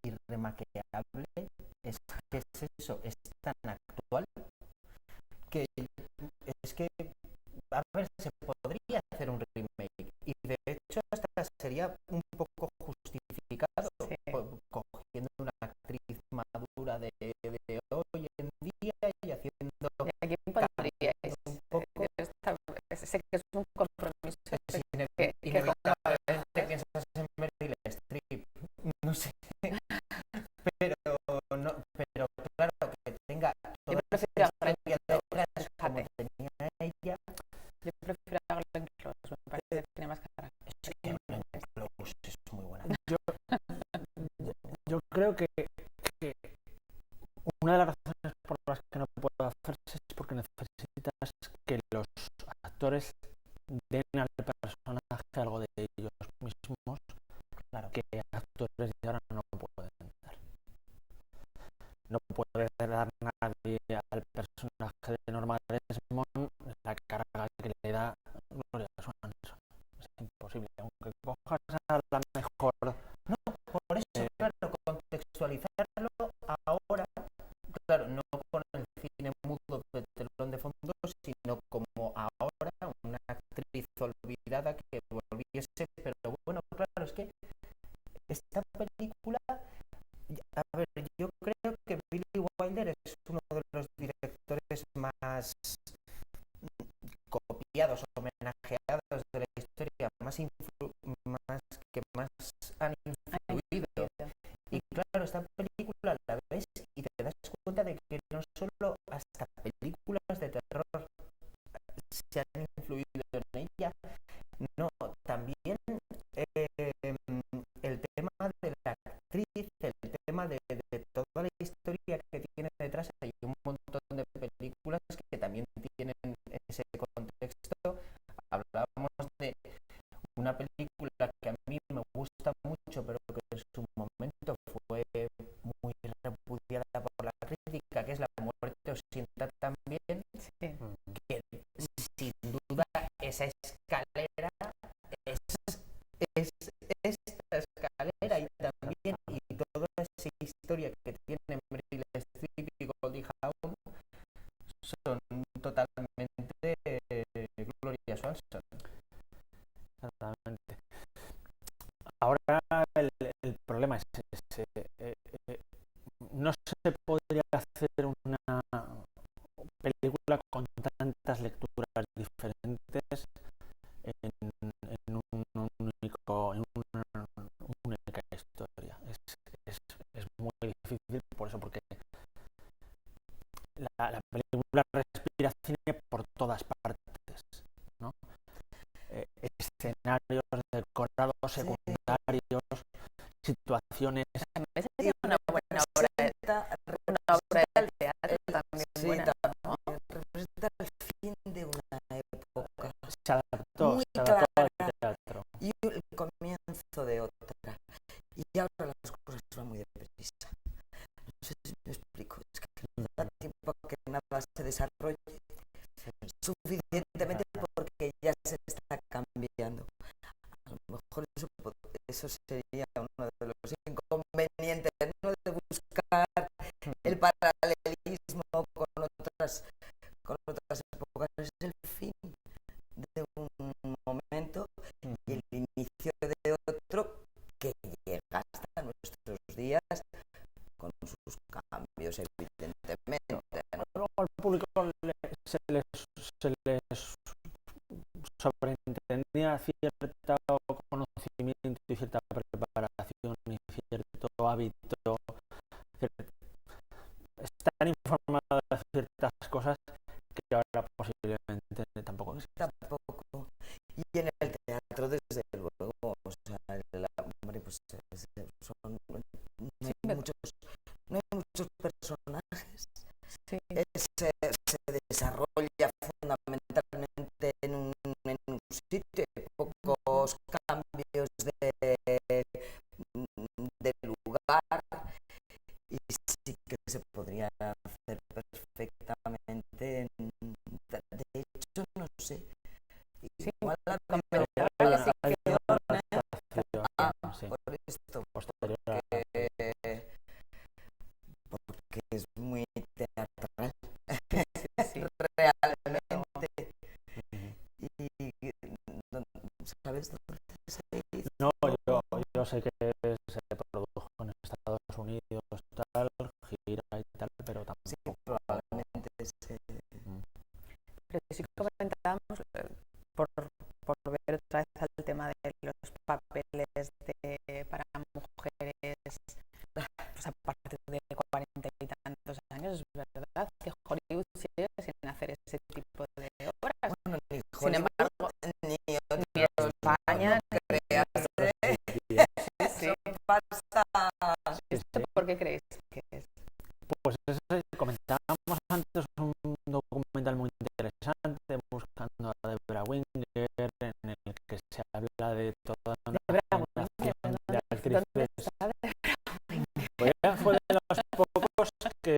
S4: irremaqueable es que es eso, es tan actual que es que, a ver, se podría hacer un remake y de hecho hasta sería un poco justificado,
S1: Sí.
S4: cogiendo una actriz madura de hoy en día y haciendo
S1: ¿Y a quién pondríais?
S4: un poco.
S1: Sé que es un compromiso
S4: Es
S1: que
S4: inevitablemente piensas en Meryl Streep, no sé, pero claro que tenga
S1: yo
S4: toda
S1: prefiero
S4: esta historia detrás como
S1: fíjate,
S4: tenía ella.
S1: yo prefiero a Glenn Close, me parece que tiene más carácter.
S4: Es que Glenn Close es muy buena.
S3: Yo creo que una de las razones por las que no puedo hacerse es porque necesitas que los actores den al personaje algo de ellos mismos,
S4: Claro.
S3: que actores de ahora no pueden dar. No puede dar nadie al personaje de Norma Desmond la carga que le da Gloria Swanson. Es imposible, aunque cojas a la mejor.
S4: No, por eso, claro, contextualizarlo ahora, claro, no con el cine mudo de telón de fondo, sino como ahora una actriz olvidada que volviese, pero bueno, claro, es que esta película, a ver, yo creo que Billy Wilder es uno de los directores más copiados, homenajeados de la historia, más que más han influido. Y claro, esta película la ves y te das cuenta de que no solo hasta películas de terror se han influido en ella, no, también el tema de la actriz, el tema de toda la historia que tiene detrás. Hay un montón de películas que también tienen ese contexto. Hablábamos de una película que a mí me gusta mucho, pero que en su momento fue muy repudiada por la crítica, que es La muerte os sienta también,
S1: Sí.
S4: que sin duda esa escalera es esta escalera, y también y toda esa historia que tiene Meryl Streep y Goldie Hawn son totalmente Gloria Swanson.
S3: Exactamente. Ahora el problema es ese. No se podría hacer una película con tantas lecturas diferentes en una única historia. Es muy difícil por eso, porque todas partes, ¿no? Escenarios decorados, secundarios, situaciones.
S1: También sería una buena obra de teatro también
S2: sí,
S1: buena, ¿no?
S2: representa el fin de una época
S3: Se adaptó
S2: muy
S3: al
S2: clara
S3: teatro.
S2: y el comienzo de otra. Y ahora las cosas van muy deprisa. No sé si me explico. Es que no da tiempo a que nada se desarrolle suficientemente porque ya se está cambiando. A lo mejor eso sería uno de los inconvenientes, ¿no? De buscar el paralelismo con otras épocas. Es el fin de un momento y el inicio de otro que llega hasta nuestros días con sus cambios, evidentemente, ¿no?
S3: Luego al público se les sobreentendía cierto conocimiento y cierta preparación y cierto hábito, estar informado de ciertas cosas que ahora posiblemente tampoco existen.
S2: Tampoco. Y en el teatro, desde luego, o sea, hombre, pues no hay muchos personajes.
S1: Sí.
S2: Se desarrolla fundamentalmente en un sitio, hay pocos cambios de lugar y sí que se podría hacer perfectamente. De hecho, no sé.
S1: Sí,
S2: Igual la
S1: comentaba
S3: Hay
S1: que
S3: una adaptación, sí,
S2: por esto,
S3: posterior a
S2: porque es muy teatral,
S1: sí.
S2: realmente. Y ¿sabes dónde se hizo?
S3: No, yo sé que se produjo en Estados Unidos, tal, gira y tal, pero
S2: Sí,
S3: tampoco.
S2: probablemente se...
S1: Pero sí comentábamos, por volver otra vez al tema de los papeles para mujeres pues a partir de 40 y tantos años, es verdad que Hollywood sigue sin hacer ese tipo de obras.
S2: Bueno, ni
S1: Sin
S2: Hollywood,
S1: embargo,
S2: ni
S1: ni España,
S2: no creas,
S1: sí.
S2: eso pasa.
S1: ¿Esto por qué creéis que es?
S3: Pues comentábamos antes un documental muy interesante, Buscando a Debra Winger, en el que se habla de toda una generación de actrices. Pues ella fue de los pocos que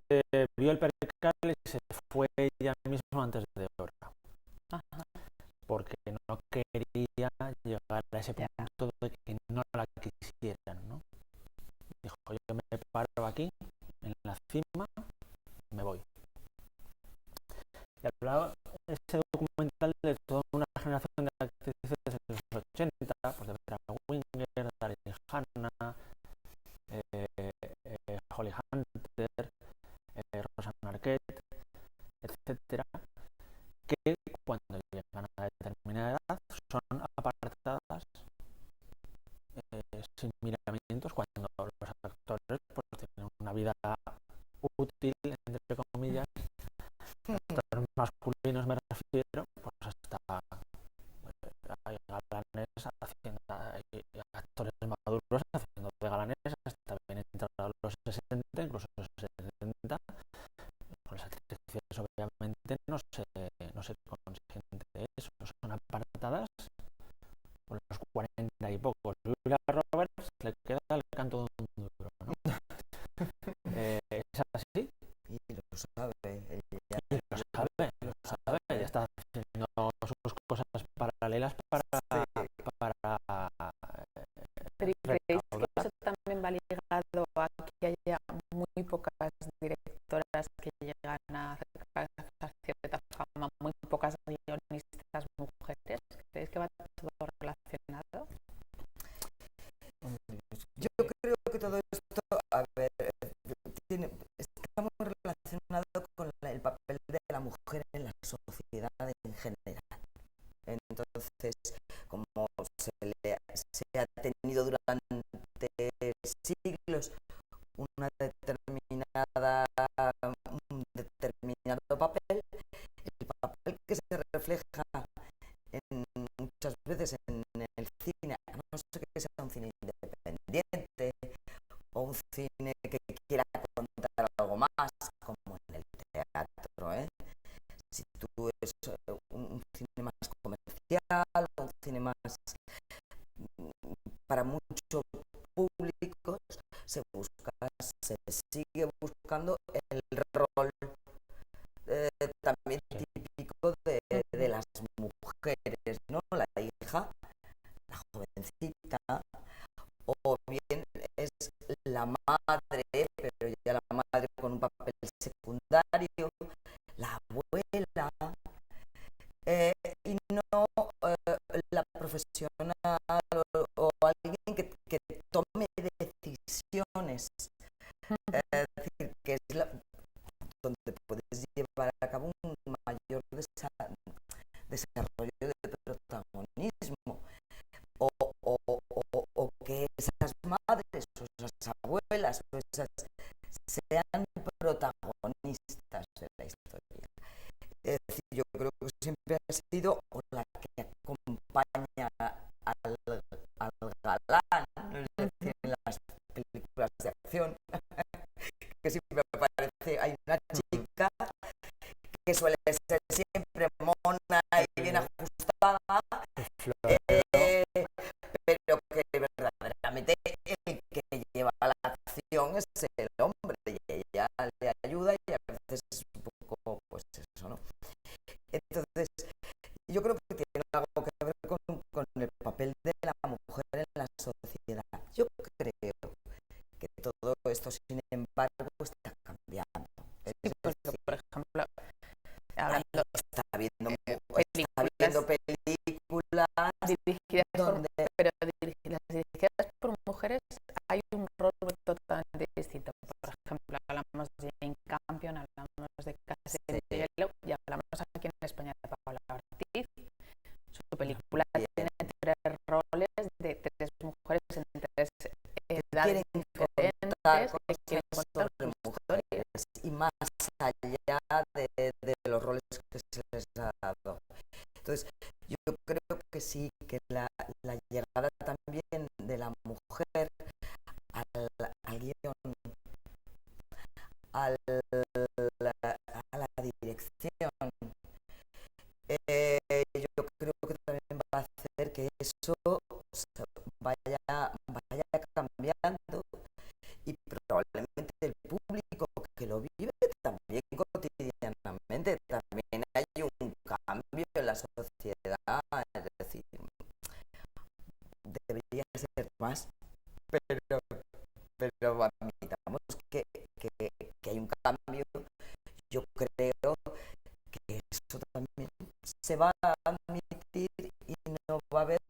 S3: vio el percal y se fue ella misma antes de hora, porque no quería llegar a ese punto de que no la quisieran, ¿no? Dijo, yo me paro aquí, en la cima, me voy. Y hablaba ese documental de toda una generación de actrices de los 80, pues de Vera Winger, Daryl Hannah, Holly Hunter, Rosanna Arquette, etcétera, que cuando llegan a determinada edad son apartadas sin miramientos, cuando los actores pues tienen una vida útil, entre comillas, actores masculinos me refiero, pues hasta hay galanes haciendo, hay actores maduros haciendo de galanes hasta bien entrados los 60, incluso los 70, con las actrices obviamente no se consiente eso, son apartadas por los 40 y pocos. Julia Roberts le queda el canto de un duro, ¿no? ¿Es así?
S2: Y lo sabe, ella.
S3: Y lo sabe, ella está haciendo sus cosas paralelas para
S1: ¿Pero creéis que eso también va ligado a que haya muy pocas directoras que llegan a hacer cierta fama, muy pocas guionistas mujeres? ¿Creéis que va todo relacionado?
S2: Yo creo que todo esto, a ver, está muy relacionado con el papel de la mujer en la sociedad en general. Entonces, como se ha tenido durante siglos un determinado papel, el papel que se refleja muchas veces en el cine, a no ser que sea un cine independiente o un cine que quiera contar algo más, como en el teatro, ¿eh? Si tú es un cine más comercial, un cine más para muchos públicos, se sigue buscando el rol también típico de las mujeres, ¿no? La hija, la jovencita, o bien es la madre, pero ya la madre con un papel secundario, la abuela, y no la profesional o alguien que tome decisiones. Es decir, que es donde puedes llevar a cabo un mayor desarrollo de protagonismo, o que esas madres o esas abuelas o esas sean protagonistas de la historia. Es decir, yo creo que siempre ha sido la que acompaña al galán, es decir, en las películas de acción, que siempre me parece, hay una chica que suele ser siempre mona y bien ajustada, pero que verdaderamente el que lleva la acción es el hombre y ella le ayuda y a veces es un poco pues eso, ¿no? Entonces yo creo que tiene algo que ver con el papel de la mujer en la sociedad. Yo creo que todo esto, sin embargo, está cambiando.
S1: Sí, porque, por ejemplo, hablando
S2: está viendo películas
S1: dirigidas
S2: donde...
S1: pero dirigidas por mujeres, hay un rol totalmente distinto. Por ejemplo, hablamos de Jane Campion, hablamos de Catherine Bigelow y hablamos aquí en España de Paola Ortiz. Su película tiene 3 roles de 3 mujeres en 3 edades diferentes que quieren contar
S2: sobre mujeres y más allá de los roles que se les ha dado. Entonces, yo creo que sí, que la llegada también de la mujer al guión, a la dirección, yo creo que también va a hacer que eso vaya cambiando y probablemente el público que lo vive también cotidianamente, también hay un cambio en la sociedad, es decir, debería ser más, pero admitamos que hay un cambio. Yo creo que eso también se va a admitir y no va a haber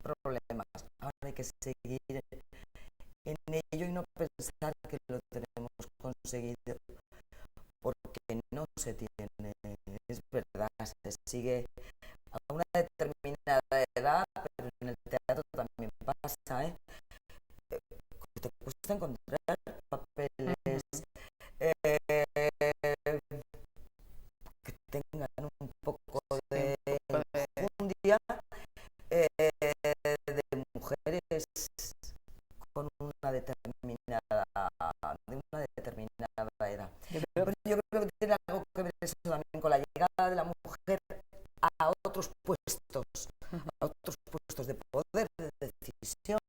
S2: problemas. Ahora hay que seguir en ello y no pensar que lo tenemos conseguido, porque no se tiene, es verdad, se sigue a una determinada edad, pero en el teatro también pasa, ¿eh? Te cuesta encontrar papeles que tengan un poco de enjundia, de mujeres con una determinada edad. Pero yo creo que tiene algo que ver eso también con la llegada de la mujer a otros puestos de poder, de decisión,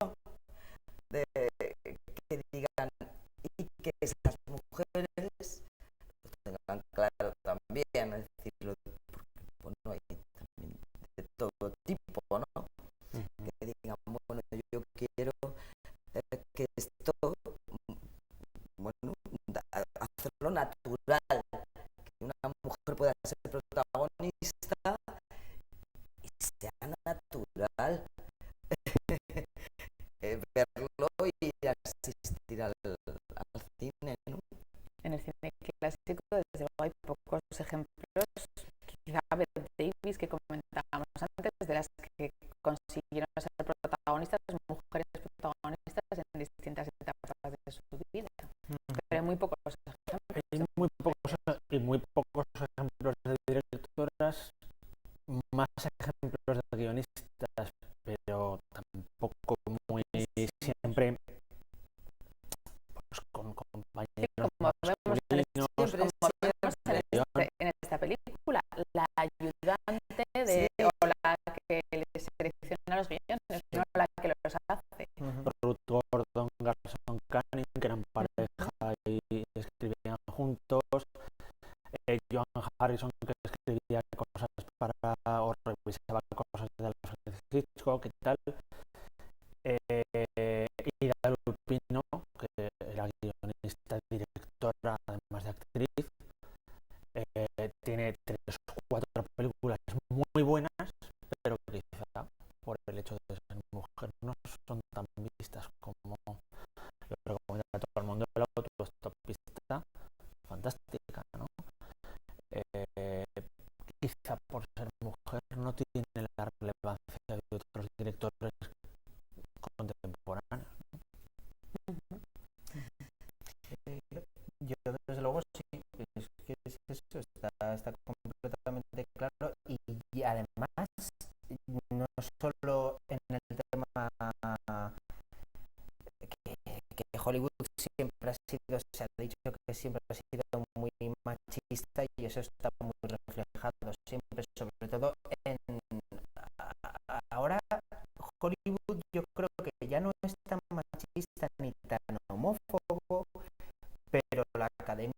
S2: que digan, y que esas mujeres lo tengan claro también, es decirlo, porque bueno, hay también de todo tipo, ¿no? Que digan, bueno, yo quiero que esto, bueno, hacerlo natural, que una mujer pueda ser protagonista y sea natural. Verlo y asistir al cine, ¿no?
S1: En el cine clásico, desde luego, hay pocos ejemplos. Quizá Bette Davis, que comentábamos antes, de las que consiguieron ser protagonistas, mujeres protagonistas en distintas etapas de su vida. Pero hay muy pocos ejemplos.
S3: Hay muy pocos ejemplos de directoras más ejemplos de guionistas, pero tampoco muy siempre pues, con compañeros
S1: como vemos en,
S3: masculinos.
S1: como vemos en esta película, la ayudante de,
S2: Sí.
S1: o la que le selecciona los guiones, no la que los hace.
S3: Ruth Gordon, Garson Kanin, que eran pareja y escribían juntos. Joan Harrison, que escribía cosas para o revisaba cosas de Alfred Hitchcock y tal. Y Ida Lupino, que era guionista, directora, además de actriz. Tiene 3 o 4 películas muy buenas, pero quizá por el hecho de ser mujer no son tan vistas como lo recomienda a todo el mundo. El autostopista, fantástica, ¿no? Quizá por ser mujer no tiene la relevancia de otros directores contemporáneos.
S4: Yo desde luego sí, es que es eso, está completamente claro y además no solo en el tema que Hollywood siempre ha sido, se ha dicho que siempre ha sido muy machista y eso está muy reflejado siempre, sobre todo en ahora Hollywood yo creo que ya no es tan machista ni tan homófobo, pero la academia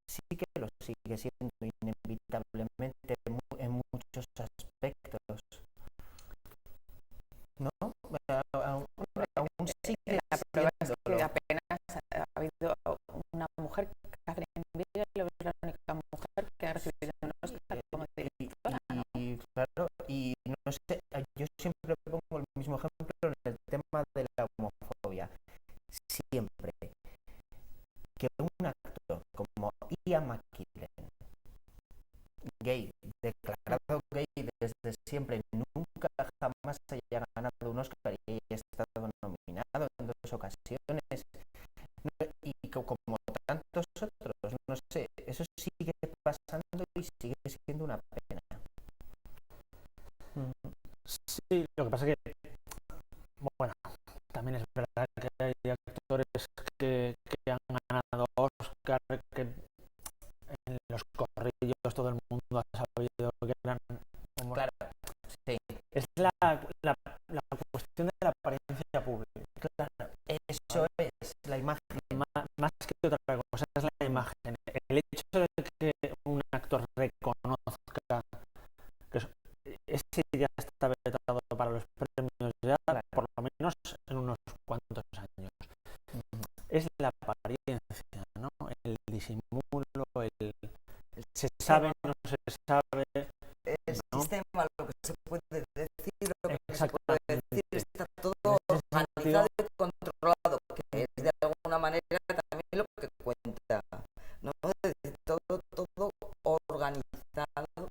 S4: sí que lo sigue siendo inevitablemente en muchos aspectos, ¿no? Aún sigue
S1: La prueba es que
S4: siéndolo.
S1: apenas ha habido una mujer, Catherine Bigelow, es la única mujer que ha recibido un Oscar como directora, ¿no?
S4: Y claro, y no sé, yo siempre pongo el mismo ejemplo en el tema de la homofobia. Siempre que un actor como Ian McKellen, gay, declarado gay desde siempre, nunca jamás haya ganado un Oscar y haya estado nominado en 2 ocasiones, y como tantos otros, no sé, eso sigue pasando y sigue siendo una pena.
S3: Sí, lo que pasa es que, bueno, también es verdad que hay actores que han ganado Oscar, que en los corrillos todo el mundo ha sabido que eran como...
S4: Claro, sí.
S3: Es la cuestión de la apariencia pública.
S4: Claro, eso es la imagen.
S3: Más que otra cosa, es la imagen. El hecho de que un actor reconozca que ese ya está vetado para los premios ya, por lo menos en unos cuantos años. Es la apariencia, ¿no? El disimulo, se sabe, no se sabe.
S2: El
S3: ¿no?
S2: sistema, lo que se puede decir, lo que no se puede
S3: Exactamente.
S2: decir, está todo
S3: En ese
S2: organizado
S3: sentido,
S2: y controlado, que es de alguna manera también lo que cuenta, ¿no? Todo organizado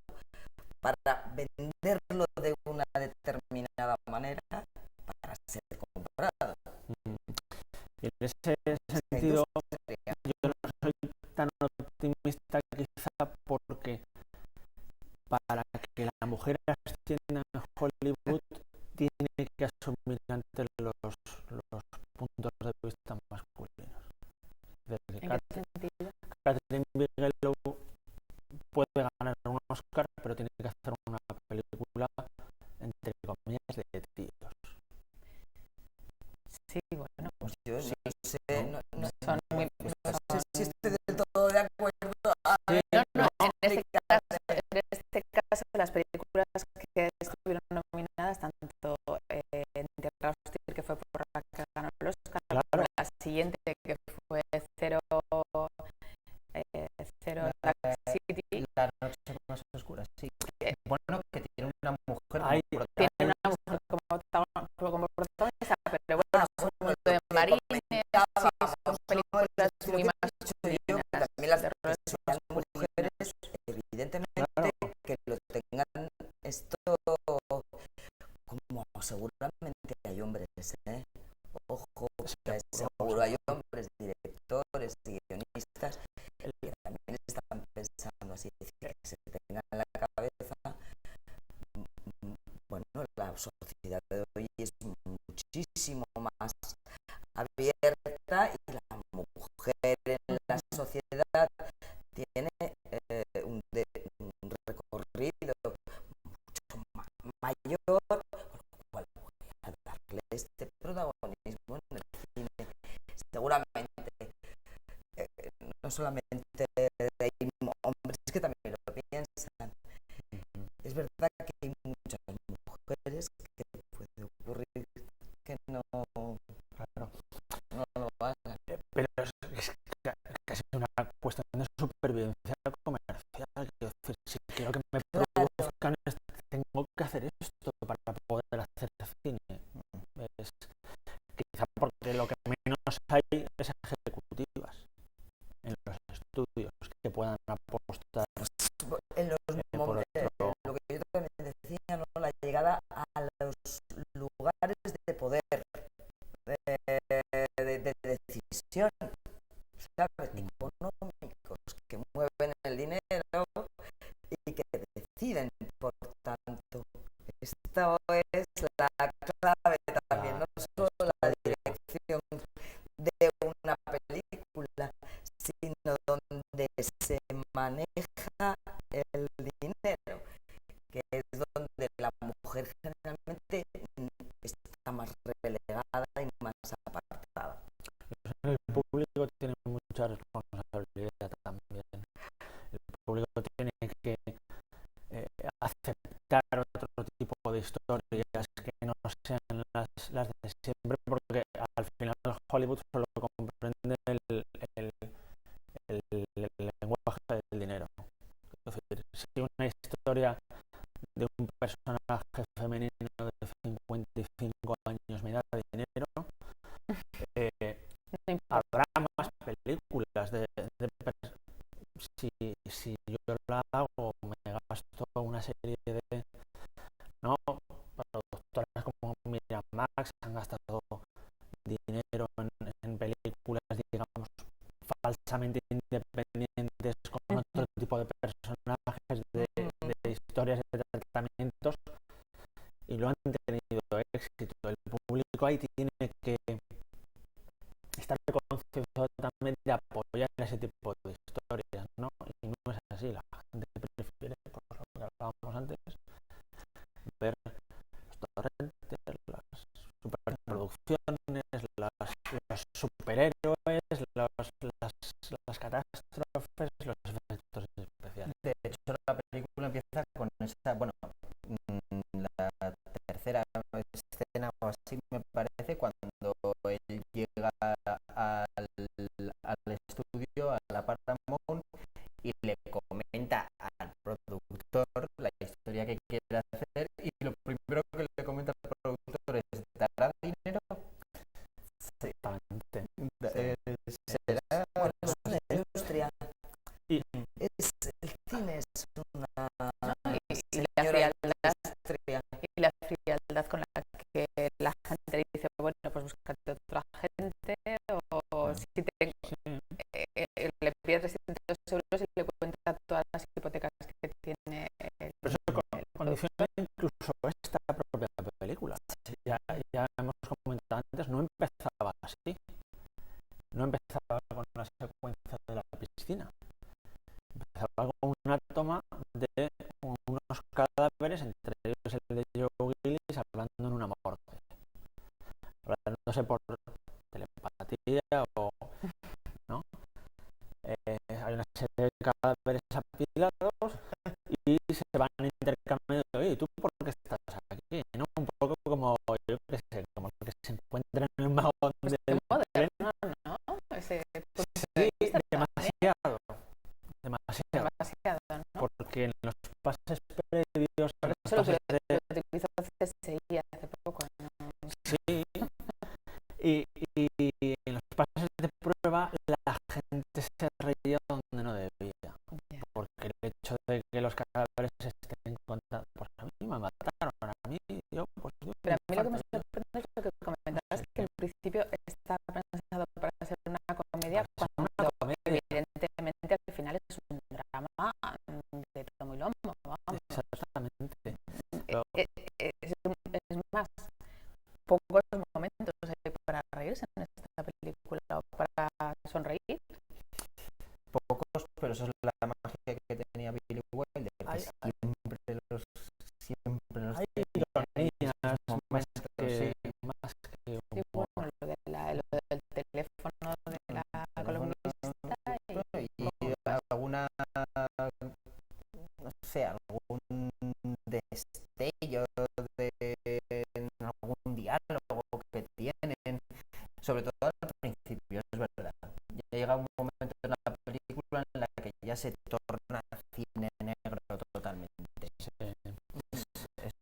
S2: para venderlo de una determinada manera para ser comprado.
S3: y en ese sentido, yo no soy tan optimista quizá porque para que la mujer ascienda en Hollywood tiene que asumir ante los puntos de vista masculinos.
S1: ¿En qué sentido?
S3: Catherine Bigelow puede ganar un Oscar, pero tiene que hacer una película entre comillas de tíos.
S1: Sí, bueno,
S2: Pues yo
S1: sí,
S2: no sé, no
S1: son muy...
S2: sé si estoy del todo de acuerdo.
S1: En este caso, las películas que estuvieron nominadas, tanto en Tierra Hostil, que fue por la que ganó el Oscar, como la siguiente, que fue Zero Dark City,
S4: La noche más oscura, sí. Bueno, que tiene una mujer
S1: tiene una mujer como protagonista, pero bueno, son un mundo de marines, sí, son películas muy masculinas.
S2: También las mujeres, evidentemente, que lo tengan esto como seguramente hay hombres, ¿eh? Ojo, que seguro hay hombres, directores, guionistas, que también están pensando así, que se tengan en la cabeza solamente hay hombres que también lo piensan. Es verdad que hay muchas mujeres que puede ocurrir que no lo hagan.
S3: Pero es casi una cuestión de supervivencia comercial. Quiero decir, si quiero que me produzcan, tengo que hacer esto para poder hacer cine. Es quizá porque lo que menos hay es ejecutivas en los estudios que puedan apostar
S2: En los
S3: por otro.
S2: lo que yo también decía, ¿no? La llegada a los lugares de poder, de decisión, ¿sabes? Económicos, que mueven el dinero y que deciden, por tanto. Esta es la clave también, no solo la dirección de una película, sino donde se maneja el dinero, que es donde la mujer generalmente está más relegada y más apartada.
S3: El público tiene mucha responsabilidad también. El público tiene que aceptar otro tipo de historias que no sean las de siempre, porque al final Hollywood solo comprende el lenguaje del dinero. Es decir, si una historia de un personaje femenino de 55 años me da dinero, habrá más películas si yo la hago, me gasto una serie de productoras como Miriam Max han gastado dinero en películas, digamos, falsamente independientes con otro tipo de personajes, de historias, de tratamientos, y lo han tenido éxito. El público ahí tiene que estar concienciado también de apoyar ese tipo de historias, ¿no? Y no es así, la gente prefiere, por lo que hablábamos antes, ver los torrentes, las superproducciones, los superhéroes, las catástrofes, los efectos especiales.
S4: De hecho, la película empieza con esa, bueno, la tercera escena o así me parece, cuando él llega al estudio, a la Paramount, y le comenta al productor la historia que quiere hacer, y lo primero que le comenta al productor es: ¿dará dinero?
S3: Exactamente.
S4: ¿Será?
S2: Bueno, es una industria.
S3: Y
S2: El cine es una
S1: Y la frialdad,
S2: industria.
S1: y la frialdad con la que la gente dice, bueno, pues búscate otra gente, o si le pide 300 euros y le cuenta todas las hipotecas que tiene.
S3: pero eso condiciona incluso esta propia película. Ya hemos comentado antes, no empezaba así. No empezaba con la secuencia de la piscina. Empezaba con una toma de unos cadáveres, entre ellos el de Joe Gillis, hablando en una morgue. Hablándose por telepatía o... ¿no? Hay una serie de cadáveres apilados y se van intercambiando. ¿Y tú por qué estás aquí? ¿No? Un poco como, yo qué sé, como que se encuentran en el magón del tren.
S1: ¿No? Ese
S3: Sí, demasiado,
S1: ¿no?
S3: porque en los pases previos,
S1: Por eso lo utilizó CSI hace poco, ¿no?
S3: sí, y en los pases de prueba la gente se reía donde no debía, porque el hecho de que los cadáveres estén contados, pues a mí me mataron, a mí, yo, pues yo...
S1: Pero a mí lo que me sorprende es lo que comentabas, que al principio está pensado para ser una comedia, cuando evidentemente al final es un drama de tomo y lomo, vamos.
S3: Exactamente.
S1: Es más, pocos momentos hay para reírse en esta película o para sonreír.
S4: Pocos, pero eso es la magia que tenía Billy Wilder, que siempre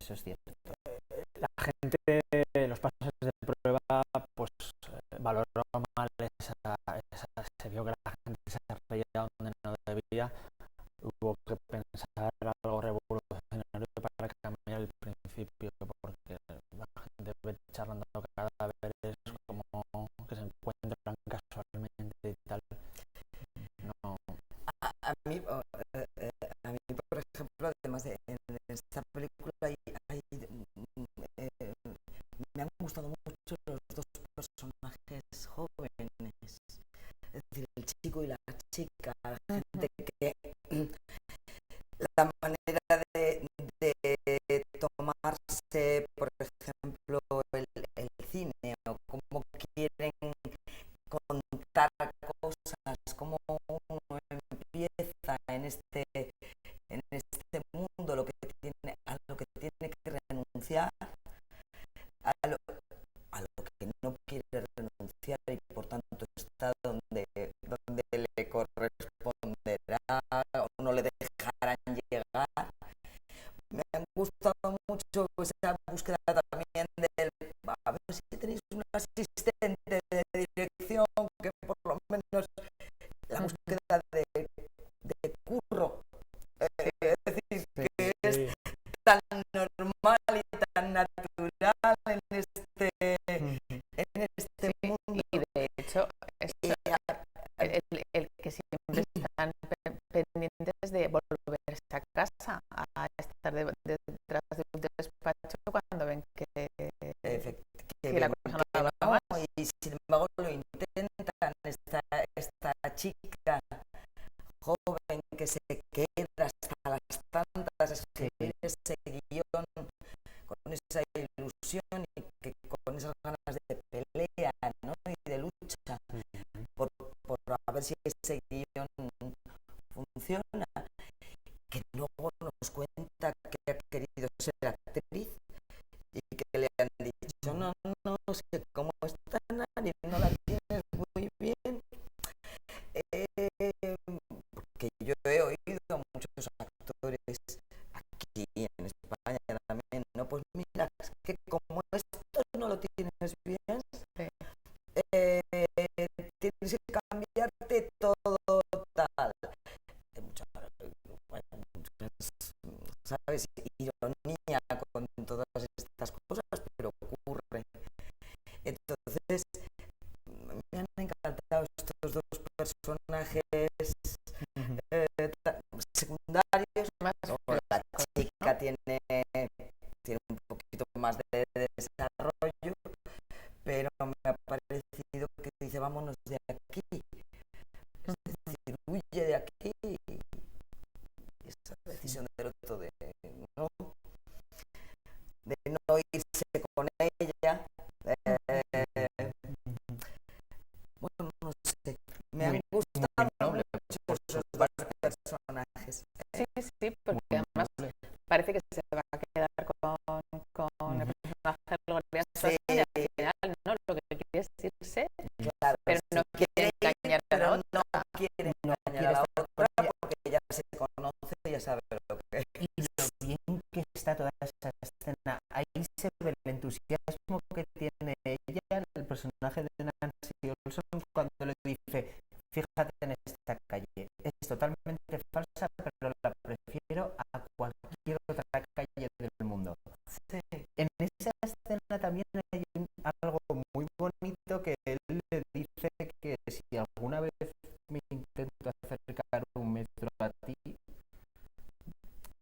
S4: eso es cierto.
S3: La gente, los pases de prueba, pues valoró mal se vio que la gente se reía donde no debía, hubo que pensar algo revolucionario para cambiar el principio, porque la gente ve charlando cadáveres como que se encuentran casualmente y tal. No.
S2: A mí, por ejemplo, además de en esta película me han gustado mucho los dos personajes jóvenes, es decir, el chico y la chica, la gente que la manera de tomarse, por ejemplo, el cine, o cómo quieren contar cosas, cómo uno empieza en este mundo, a lo que tiene que renunciar, a lo que no quiere renunciar y por tanto está donde le corresponderá o no le dejarán llegar. Me han gustado mucho esa búsqueda también a ver si tenéis un asistente de dirección, que por lo menos la búsqueda de curro, es decir, que es tan normal y tan natural en este mundo.
S1: Y de hecho, el que siempre están pendientes de volverse a casa, a estar detrás de un despacho cuando ven que la cosa no va mal.
S2: Y sin embargo lo intentan. Esta chica joven que se queda hasta las tantas escribir ese guión con esa ilusión y que con esas ganas de pelea, ¿no? Y de lucha por a ver si ese guión funciona, que luego nos cuenta que ha querido ser actriz y que le han dicho no sé cómo está Nari, no la tienes muy bien, porque yo he oído a muchos actores aquí en España también, no, pues mira, es que como esto no lo tienes bien, tienes que cambiarte todo tal. Hay muchas, ¿sabes? Ironía con todas estas cosas, pero ocurre. Entonces, me han encantado estos dos personajes secundarios. La chica tiene un poquito más de desarrollo, pero me ha parecido que dice vámonos de aquí, es decir, huye de aquí, y esa decisión del otro de no irse con ella, bueno, no sé, me han gustado mucho esos dos personajes.
S1: Sí, porque además parece que se va a quedar con el personaje de Gloria Swanson, y al final no, lo que quiere es irse,
S2: Claro,
S1: pero no quiere engañar a la otra.
S2: No quiere engañar a la otra porque ya se conoce y ya sabe lo que es.
S4: Y lo bien que está toda esa escena, ahí se ve el entusiasmo que tiene ella, el personaje de Nancy Olson, cuando le dice, fíjate en esta calle, es totalmente falsa, pero la prefiero a cualquier otra calle del mundo.
S2: Sí.
S4: En esa escena también hay algo muy bonito, que él le dice que si alguna vez me intento acercar un metro a ti,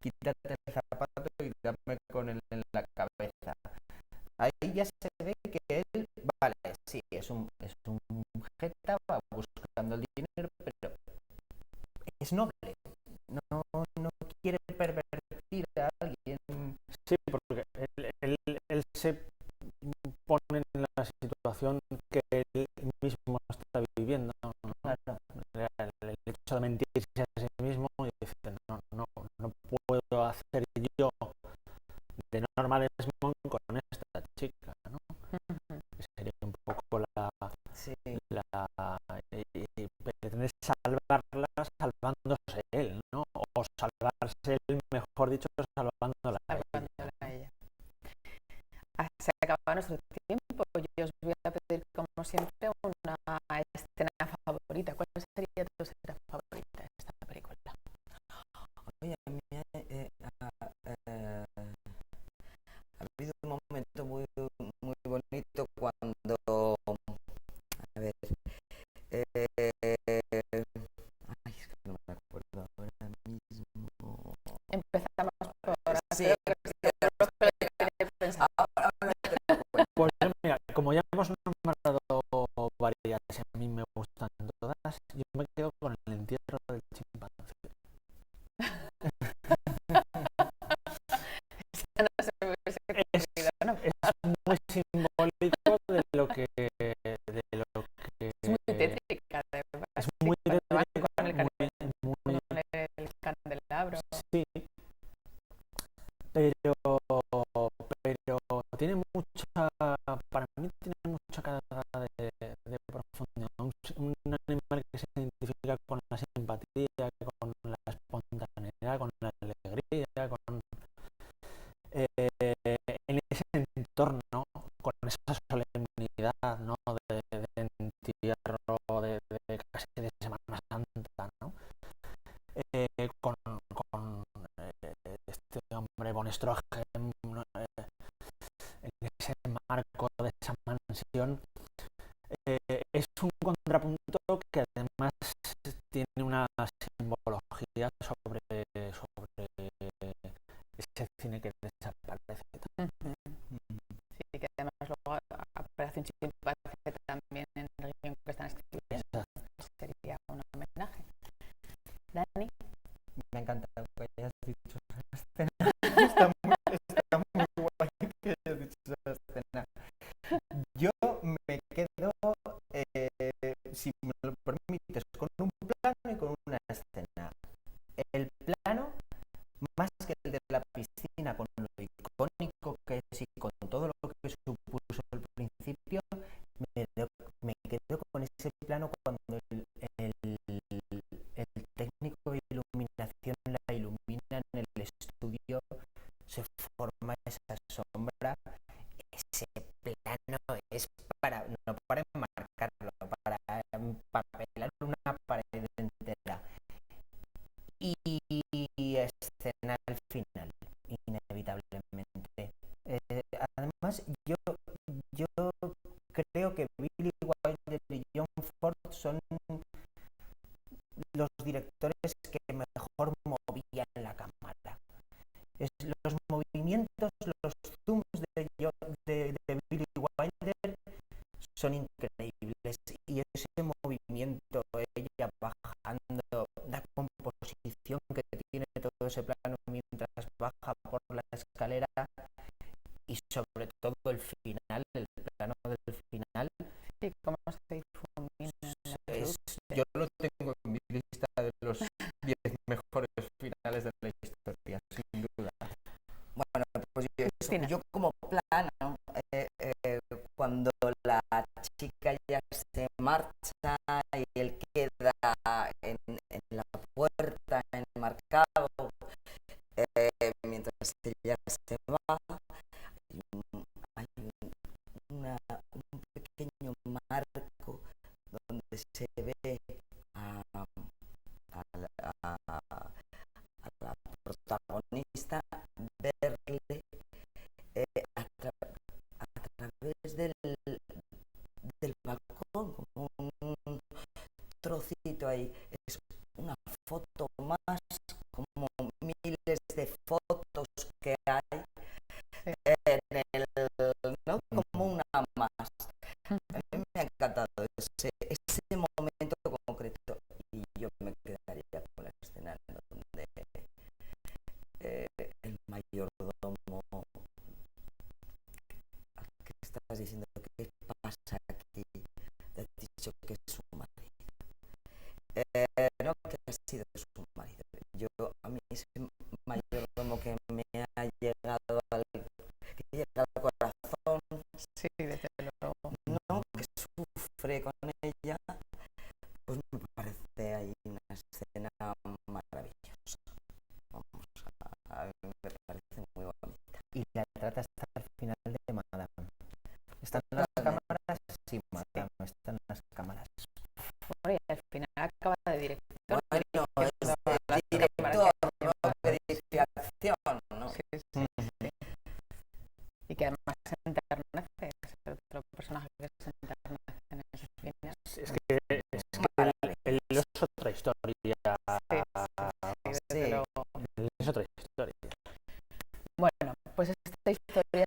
S4: quítate el zapato y dame con él en la cabeza. Ahí ya se ve que él, vale, sí, es un jeta, va buscando el dinero, pero es noble, no quiere pervertir a alguien.
S3: Sí, porque él se pone en la situación que él mismo está viviendo, ¿no?
S4: Claro.
S3: El hecho de mentirse a sí mismo y decir, no puedo hacer yo de Norma Desmond con esta chica, ¿no? Sería un poco y pretende salvarla salvándose él, ¿no? O salvarse él, mejor dicho, salvándola a ella.
S1: nuestro tiempo. Yo os voy a pedir, como siempre, una escena favorita. ¿Cuál sería tu escena favorita de esta película?
S2: Oye, a mí ha habido un momento muy, muy bonito cuando, a ver, ay, es que no me acuerdo ahora mismo.
S1: Empezamos por
S2: Sí,
S1: hacer lo que tiene pensado.
S3: Pues mira, como ya hemos nombrado varias y a mí me gustan todas, yo me quedo con el entierro del chimpancé.
S1: Esa no se me hubiese ocurrido, ¿no?
S3: Es muy simbólico de lo que
S1: Es muy tétrica, además.
S3: es
S1: Sí,
S3: muy
S1: cuando van
S3: tétrica,
S1: con el
S3: muy,
S1: el candelabro.
S3: sí, pero tiene mucha, para mí tiene mucha carga de profundidad. Un animal que se identifica con la simpatía, con la espontaneidad, con la alegría, en ese entorno, con esa solemnidad, ¿no? de entierro, casi de Semana Santa, ¿no? Con este hombre Von Stroheim, ¿no? En ese marco de esa mansión, es un contrapunto que además tiene una simbología sobre ese cine que desaparece.
S1: Sí, que además luego aparece un chimpancé también en el guión que están escribiendo. Sería un homenaje. Dani.
S4: Me encanta que hayas dicho esa escena. Está muy guay que hayas dicho esa escena. Yo me quedo, si me lo permites, con un plano y con una escena. El plano, más que el de la piscina, con lo icónico que es y con todo lo que supuso al principio, me quedo con ese plano cuando el técnico de iluminación la ilumina en el estudio, se forma esa sombra. Ese plano es para, no para enmarcarlo, para empapelar una pared entera. Y escena al final, inevitablemente. Además, yo creo que Billy Wilder y John Ford son los directores que mejor movían la cámara. Los movimientos, los zooms de Billy Wilder son increíbles, y ese movimiento, ella bajando, la composición que tiene todo ese plano mientras baja por la escalera, y sobre todo el final, el plano del final,
S1: Sí, cómo se difumina la luz.
S4: yo lo tengo en mi lista de los 10 mejores finales de la historia, sin duda. Bueno, pues yo como plano, cuando la chica ya se marcha y él queda en la puerta enmarcado, mientras ella se va, hay un pequeño marco donde se ve a la protagonista verle a través del balcón, como un trocito ahí. Es una foto más, como miles de fotos que hay en el, ¿no? Como una más. A mí me ha encantado ese momento concreto, y yo me quedaría con la escena donde el mayordomo, ¿qué estás diciendo? ¿Qué pasa aquí? Te has dicho que es su marido. No, que ha sido su marido. A mí ese mayordomo que me ha llegado al corazón,
S1: Sí, desde luego.
S2: no, que sufre con ella, pues me parece ahí una escena maravillosa. Vamos, a mí me parece muy bonita.
S4: Y la trata hasta el final de Madame. están las cámaras, sí, Mata, no están las cámaras.
S1: Bueno, y al final acaba de director.
S2: Bueno,
S1: dirigiendo
S2: es
S1: las
S2: director,
S1: cámaras.
S2: no que dirige acción, ¿no?
S1: Sí, sí, sí. Y que además se enternece, es otro personaje que se enternece en esos cines.
S3: Es que él es otra historia.
S1: Sí, desde
S2: Sí.
S1: luego.
S3: Él es otra historia.
S1: Bueno, pues esta historia